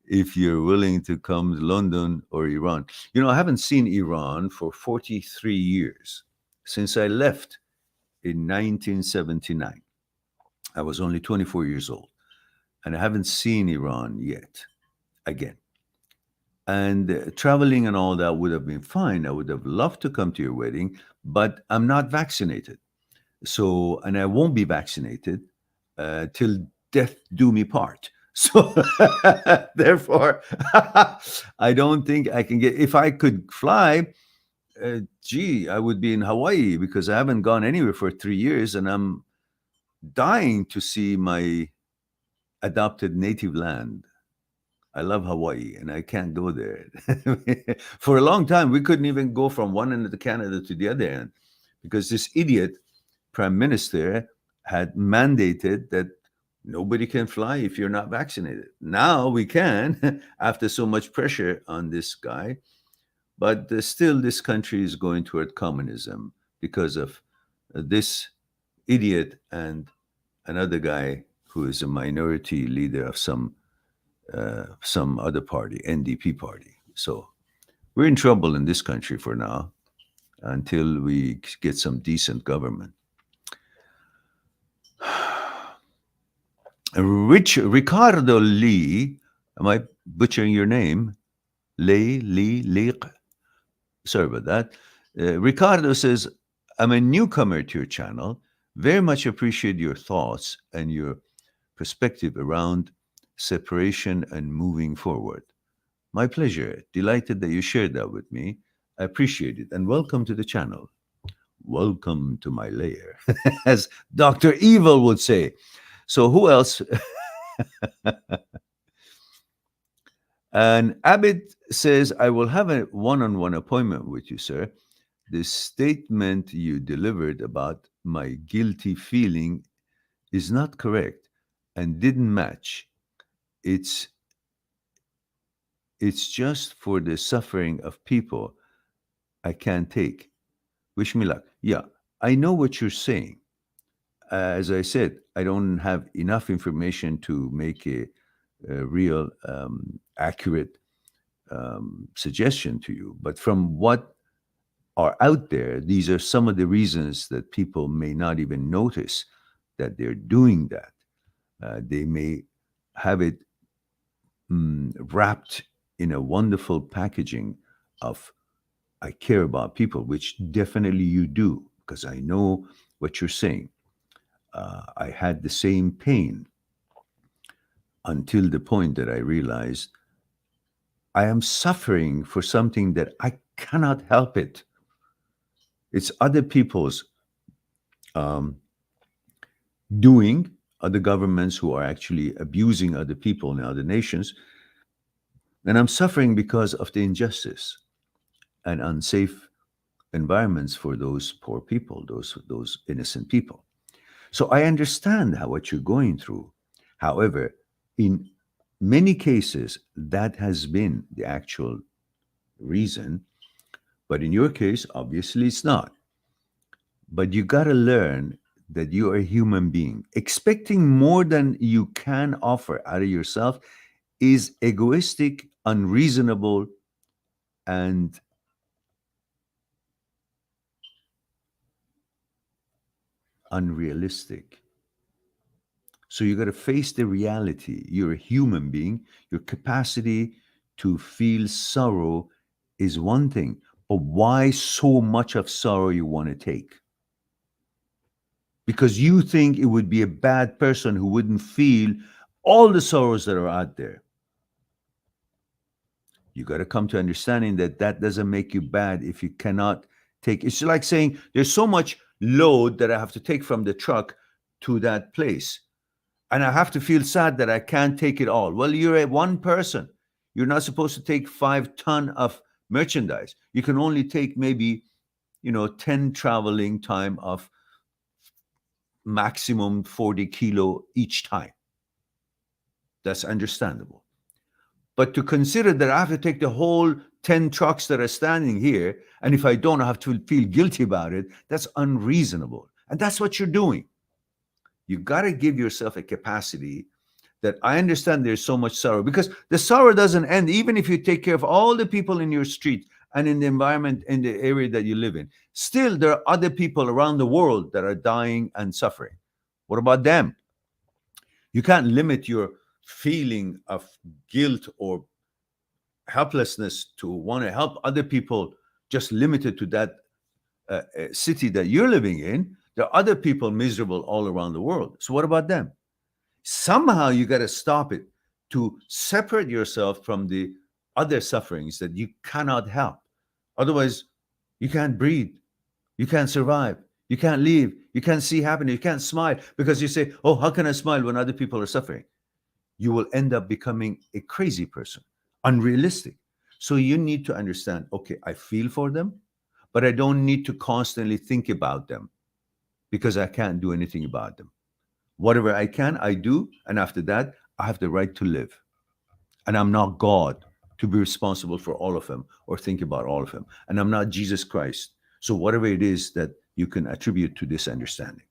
if you're willing to come to London or Iran." You know, I haven't seen Iran for 43 years since I left in 1979. I was only 24 years old, and I haven't seen Iran yet again. And traveling and all that would have been fine. I would have loved to come to your wedding, but I'm not vaccinated. So, and I won't be vaccinated till death do me part. So, therefore, I don't think I can get, if I could fly, gee, I would be in Hawaii because I haven't gone anywhere for 3 years and I'm dying to see my adopted native land. I love Hawaii and I can't go there. For a long time, we couldn't even go from one end of Canada to the other end because this idiot prime minister had mandated that nobody can fly if you're not vaccinated. Now we can after so much pressure on this guy, but still, this country is going toward communism because of this idiot and another guy who is a minority leader of some other party, NDP party. So we're in trouble in this country for now until we get some decent government. Rich Ricardo Lee, am I butchering your name? Lee. Sorry about that. Ricardo says, "I'm a newcomer to your channel. Very much appreciate your thoughts and your perspective around separation and moving forward. My pleasure. Delighted that you shared that with me. I appreciate it. And welcome to the channel. Welcome to my lair," as Dr. Evil would say. So, who else? And Abid says, "I will have a one on one appointment with you, sir. The statement you delivered about my guilty feeling is not correct and didn't match. It's it's just for the suffering of people I can't take. Wish me luck." Yeah, I know what you're saying. As I said, I don't have enough information to make a real accurate suggestion to you. But from what are out there, these are some of the reasons that people may not even notice that they're doing that. They may have it wrapped in a wonderful packaging of "I care about people," which definitely you do, because I know what you're saying. I had the same pain until the point that I realized I am suffering for something that I cannot help it. It's other people's um, doing, other governments who are actually abusing other people in other nations. And I'm suffering because of the injustice and unsafe environments for those poor people, those innocent people. So I understand what you're going through. However, in many cases, that has been the actual reason. But in your case, obviously, it's not. But you got to learn that you are a human being. Expecting more than you can offer out of yourself is egoistic, unreasonable, and unrealistic. So you got to face the reality. You're a human being. Your capacity to feel sorrow is one thing, but why so much of sorrow you want to take? Because you think it would be a bad person who wouldn't feel all the sorrows that are out there. You got to come to understanding that that doesn't make you bad if you cannot take. It's like saying there's so much load that I have to take from the truck to that place, and I have to feel sad that I can't take it all. Well, you're a one person. You're not supposed to take 5 ton of merchandise. You can only take maybe 10 traveling time of maximum 40 kilo each time. That's understandable. But to consider that I have to take the whole 10 trucks that are standing here, and if I don't, I have to feel guilty about it, that's unreasonable. And that's what you're doing. You got to give yourself a capacity that I understand there's so much sorrow, because the sorrow doesn't end. Even if you take care of all the people in your street and in the environment, in the area that you live in, still there are other people around the world that are dying and suffering. What about them? You can't limit your feeling of guilt or helplessness to want to help other people just limited to that city that you're living in. There are other people miserable all around the world. So what about them? Somehow you got to stop it, to separate yourself from the other sufferings that you cannot help. Otherwise, you can't breathe, you can't survive, you can't live, you can't see happiness, you can't smile, because you say, oh, how can I smile when other people are suffering? You will end up becoming a crazy person, unrealistic. So you need to understand, okay, I feel for them, but I don't need to constantly think about them, because I can't do anything about them. Whatever I can, I do. And after that, I have the right to live. And I'm not God to be responsible for all of them or think about all of them. And I'm not Jesus Christ. So whatever it is that you can attribute to this understanding.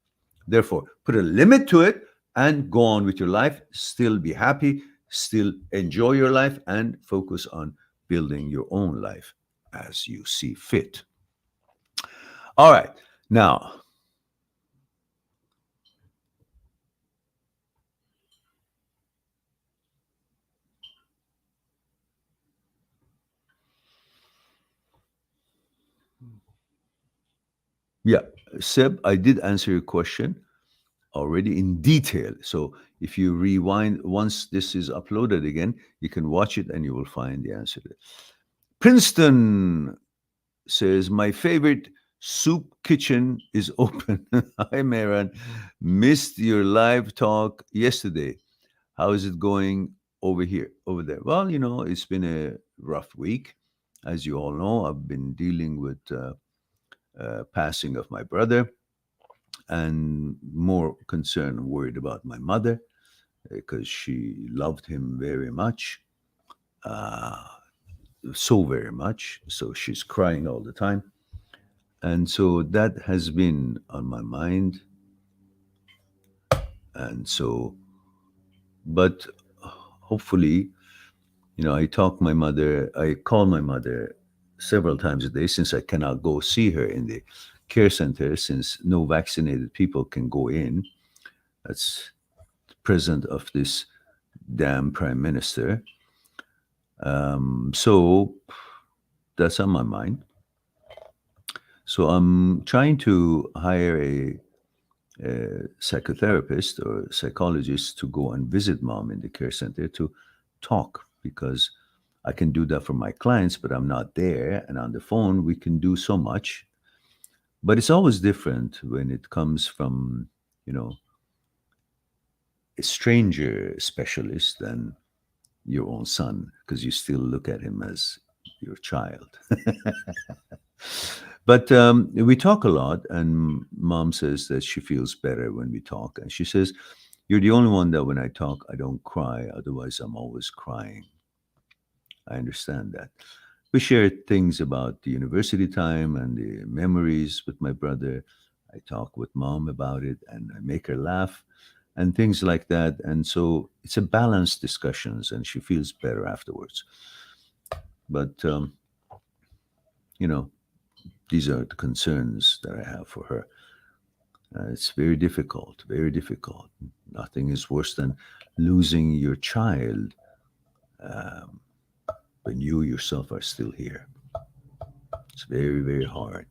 Therefore, put a limit to it and go on with your life. Still be happy, still enjoy your life, and focus on building your own life as you see fit. All right. Now, yeah, Seb, I did answer your question already in detail. So if you rewind, once this is uploaded again, you can watch it and you will find the answer. Princeton says, my favorite soup kitchen is open. Hi, Maran. Missed your live talk yesterday. How is it going over here, over there? Well, it's been a rough week. As you all know, I've been dealing with passing of my brother, and more concerned and worried about my mother, because she loved him very much, uh, so very much. So she's crying all the time. And so that has been on my mind. And so, but hopefully, I call my mother several times a day, since I cannot go see her in the care center, since no vaccinated people can go in. That's the president of this damn prime minister. So that's on my mind. So I'm trying to hire a psychotherapist or psychologist to go and visit mom in the care center to talk, because I can do that for my clients, but I'm not there. And on the phone, we can do so much. But it's always different when it comes from, a stranger specialist than your own son, because you still look at him as your child. But we talk a lot, and mom says that she feels better when we talk. And she says, you're the only one that when I talk, I don't cry. Otherwise, I'm always crying. I understand that. We share things about the university time and the memories with my brother. I talk with mom about it, and I make her laugh and things like that. And so it's a balanced discussions, and she feels better afterwards. But you know, these are the concerns that I have for her. It's very difficult, very difficult. Nothing is worse than losing your child um, when you yourself are still here. It's very, very hard.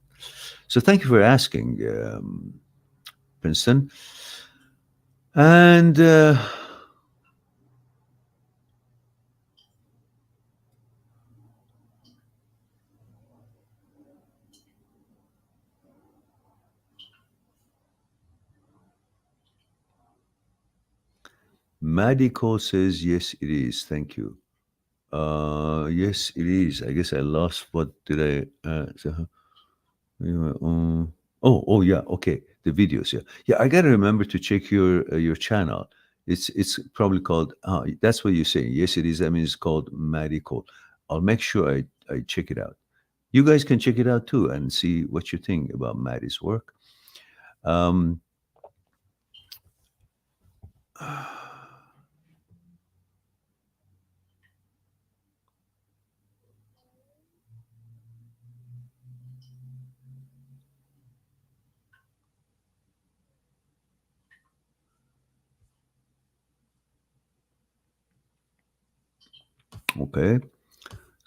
So thank you for asking, Princeton. And Maddie Cole says, yes, it is. Thank you. Yes, it is. I guess I lost what did oh, yeah. Okay, the videos. Yeah, yeah. I gotta remember to check your channel. It's probably called. That's what you're saying. Yes, it is. I mean, it's called Maddie Cole. I'll make sure I check it out. You guys can check it out too and see what you think about Maddie's work. Um, okay.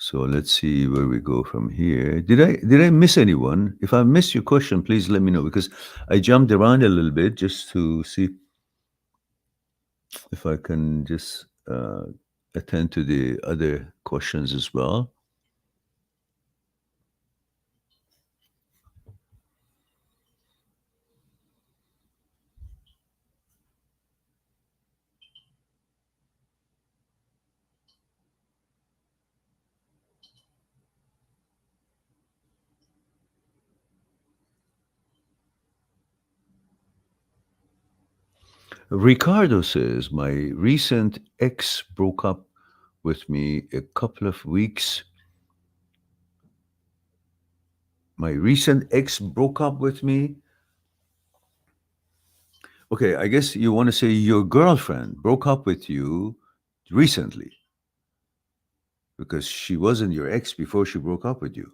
So let's see where we go from here. Did I miss anyone? If I missed your question, please let me know because I jumped around a little bit just to see if I can just attend to the other questions as well. Ricardo says my recent ex broke up with me a couple of weeks. My recent ex broke up with me. Okay, I guess you want to say your girlfriend broke up with you recently because she wasn't your ex before she broke up with you.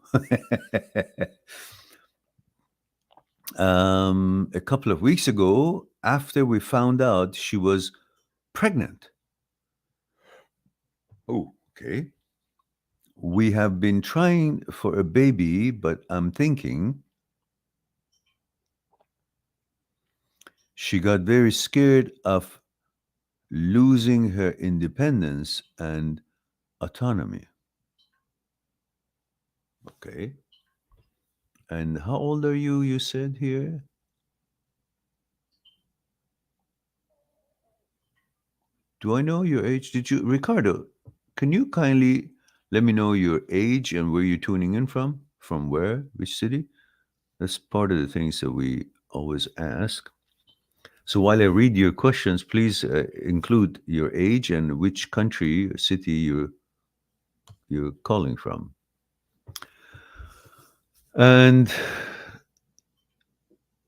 A couple of weeks ago, after we found out she was pregnant. Oh, okay. We have been trying for a baby, but I'm thinking she got very scared of losing her independence and autonomy. Okay. And how old are you? You said here? Do I know your age? Did you, Ricardo? Can you kindly let me know your age and where you're tuning in from? From where? Which city? That's part of the things that we always ask. So while I read your questions, please include your age and which country or city you're calling from. And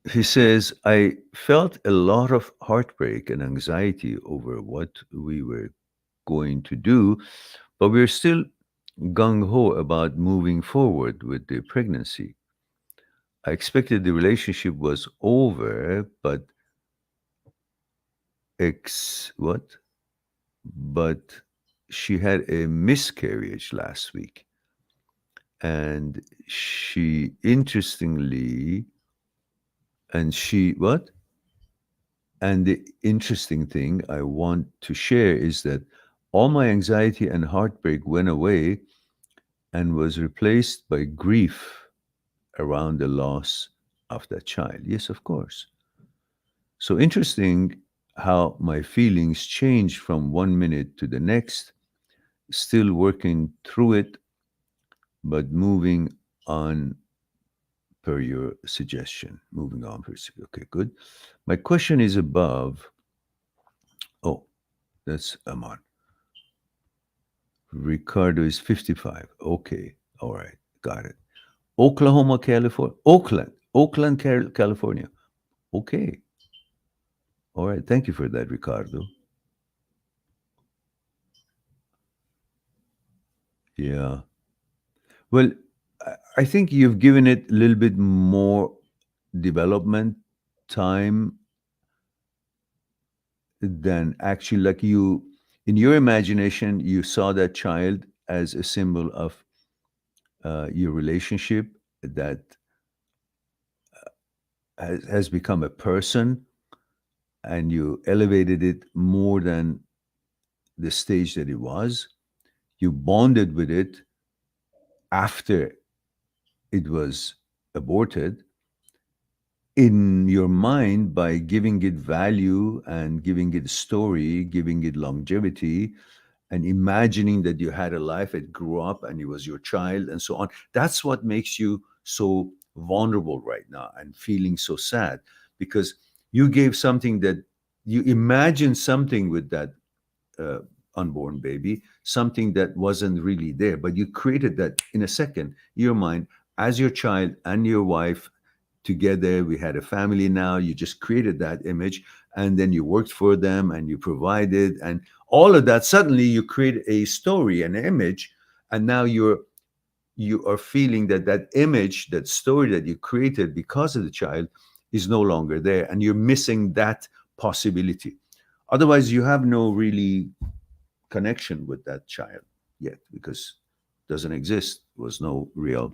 he says, I felt a lot of heartbreak and anxiety over what we were going to do, but we're still gung ho about moving forward with the pregnancy. I expected the relationship was over, but what? But she had a miscarriage last week. And she interestingly, and she, what? And the interesting thing I want to share is that all my anxiety and heartbreak went away and was replaced by grief around the loss of that child. Yes, of course. So interesting how my feelings changed from 1 minute to the next, still working through it, but moving on per your suggestion. Moving on per okay, good. My question is above. Oh, that's Aman. Ricardo is 55. Okay, all right, got it. Oklahoma, California. Oakland, California. Okay, all right. Thank you for that, Ricardo. Yeah. Well, I think you've given it a little bit more development time than actually, like you, in your imagination, you saw that child as a symbol of your relationship that has become a person, and you elevated it more than the stage that it was. You bonded with it after it was aborted, in your mind by giving it value and giving it a story, giving it longevity, and imagining that you had a life, it grew up and it was your child and so on. That's what makes you so vulnerable right now and feeling so sad, because you gave something that you imagined something with that uh, unborn baby, something that wasn't really there, but you created that in a second, your mind, as your child and your wife together. We had a family now. You just created that image, and then you worked for them and you provided, and all of that. Suddenly, you create a story, an image, and now you are feeling that that image, that story that you created because of the child, is no longer there, and you're missing that possibility. Otherwise, you have no really connection with that child yet, because it doesn't exist. There was no real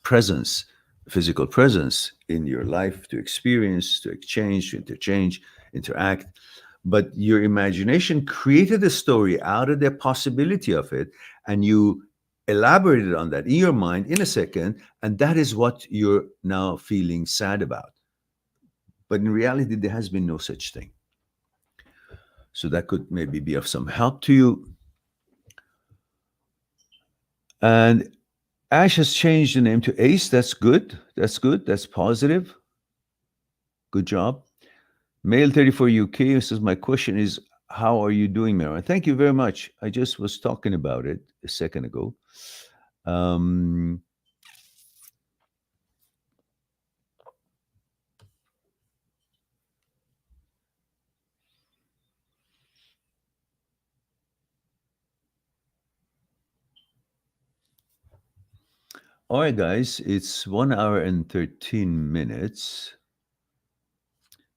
presence, physical presence in your life to experience, to exchange, to interchange, interact. But your imagination created a story out of the possibility of it, and you elaborated on that in your mind in a second, and that is what you're now feeling sad about. But in reality, there has been no such thing. So that could maybe be of some help to you. And Ash has changed the name to Ace. That's good. That's good. That's positive. Good job. Male 34 UK says, my question is, how are you doing, Mara? Thank you very much. I just was talking about it a second ago. Um, all right, guys, it's 1 hour and 13 minutes.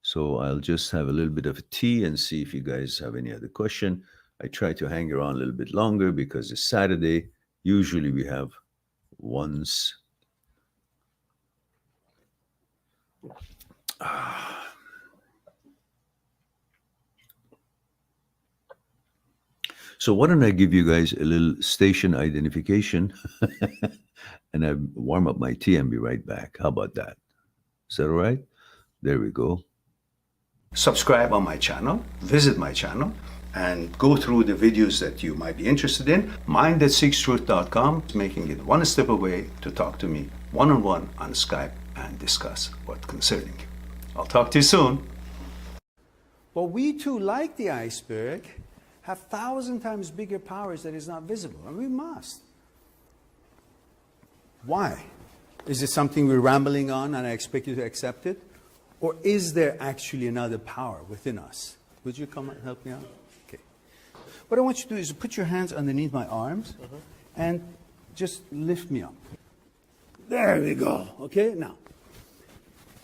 So I'll just have a little bit of a tea and see if you guys have any other question. I try to hang around a little bit longer because it's Saturday. Usually we have once. So why don't I give you guys a little station identification and I warm up my tea and be right back. How about that? Is that all right? There we go. Subscribe on my channel, visit my channel, and go through the videos that you might be interested in. Mind@seekstruth.com is making it one step away to talk to me one-on-one on Skype and discuss what concerning you. I'll talk to you soon. Well, we too, like the iceberg, have 1,000 times bigger powers that is not visible, and we must. Why? Is it something we're rambling on and I expect you to accept it? Or is there actually another power within us? Would you come and help me out? Okay. What I want you to do is put your hands underneath my arms and just lift me up. There we go. Okay, now,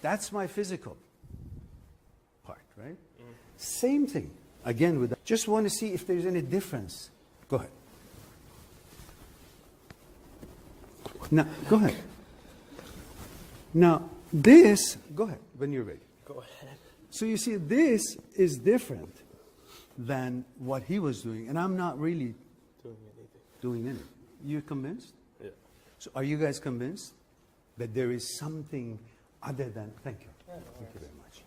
that's my physical part, right? Same thing. Again, with that. Just want to see if there's any difference. Go ahead. Now, go ahead. Now, this, go ahead, when you're ready. Go ahead. So you see, this is different than what he was doing, and I'm not really doing anything. You convinced? Yeah. So are you guys convinced that there is something other than, thank you. Yeah, no Thank you very much.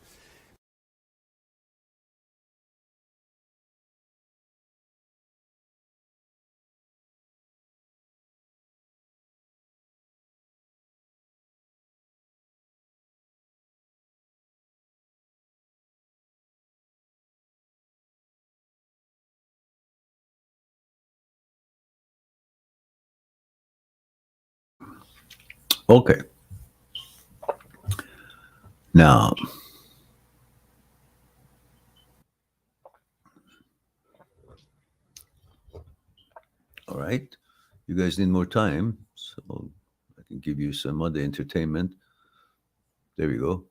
Okay. Now, all right. You guys need more time, so I can give you some other entertainment. There we go.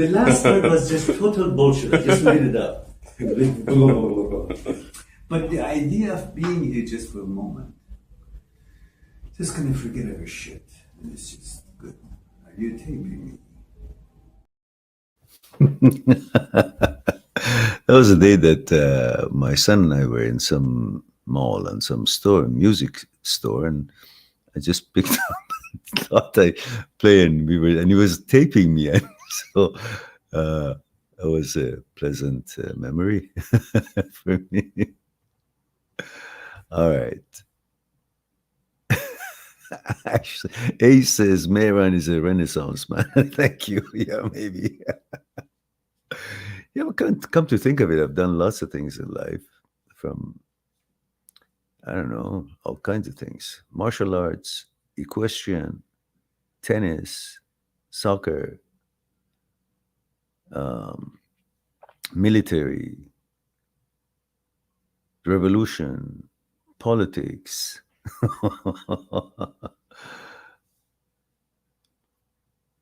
The last word was just total bullshit. I just made it up. But the idea of being here just for a moment, just gonna forget our shit. And it's just good. Are you taping me? That was the day that my son and I were in some mall and some store, music store, and I just picked up, thought I play, and he was taping me, and so that was a pleasant memory for me. All right. Actually, Ace says Mehran is a Renaissance man. Thank you. Yeah, maybe. Yeah, but come to think of it, I've done lots of things in life, from, I don't know, all kinds of things: martial arts, equestrian, tennis, soccer, military, revolution, politics.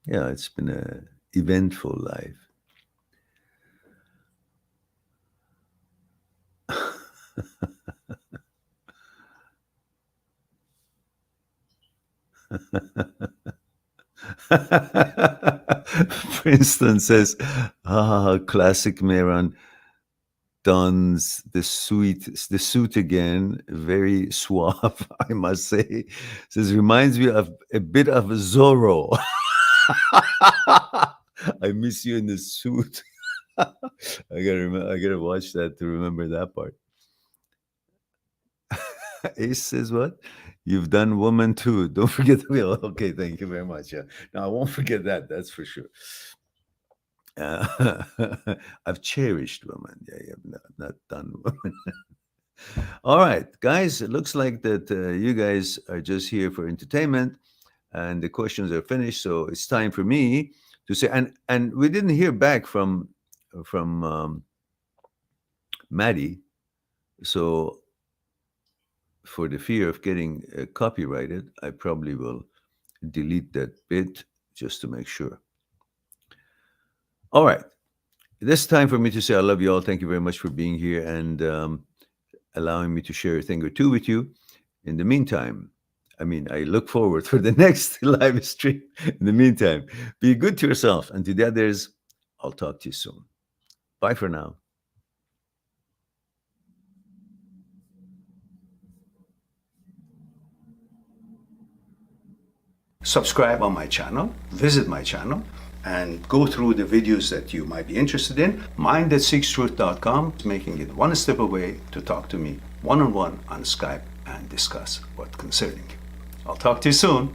Yeah, it's been an eventful life. Princeton says, classic Mehran dons the suit again, very suave, I must say. Says, reminds me of a bit of Zorro. I miss you in the suit. I gotta watch that to remember that part. Ace says, what? You've done woman too. Don't forget the wheel. Okay, thank you very much. Yeah. No, I won't forget that. That's for sure. I've cherished women. Yeah, not done women. All right, guys. It looks like that you guys are just here for entertainment, and the questions are finished. So it's time for me to say. And we didn't hear back from Maddie. So for the fear of getting copyrighted, I probably will delete that bit just to make sure. All right. This time for me to say I love you all. Thank you very much for being here and allowing me to share a thing or two with you. In the meantime, I look forward for the next live stream. In the meantime, be good to yourself, and to the others, I'll talk to you soon. Bye for now. Subscribe on my channel, visit my channel, and go through the videos that you might be interested in. Mind@seekstruth.com is making it one step away to talk to me one-on-one on Skype and discuss what's concerning you. I'll talk to you soon.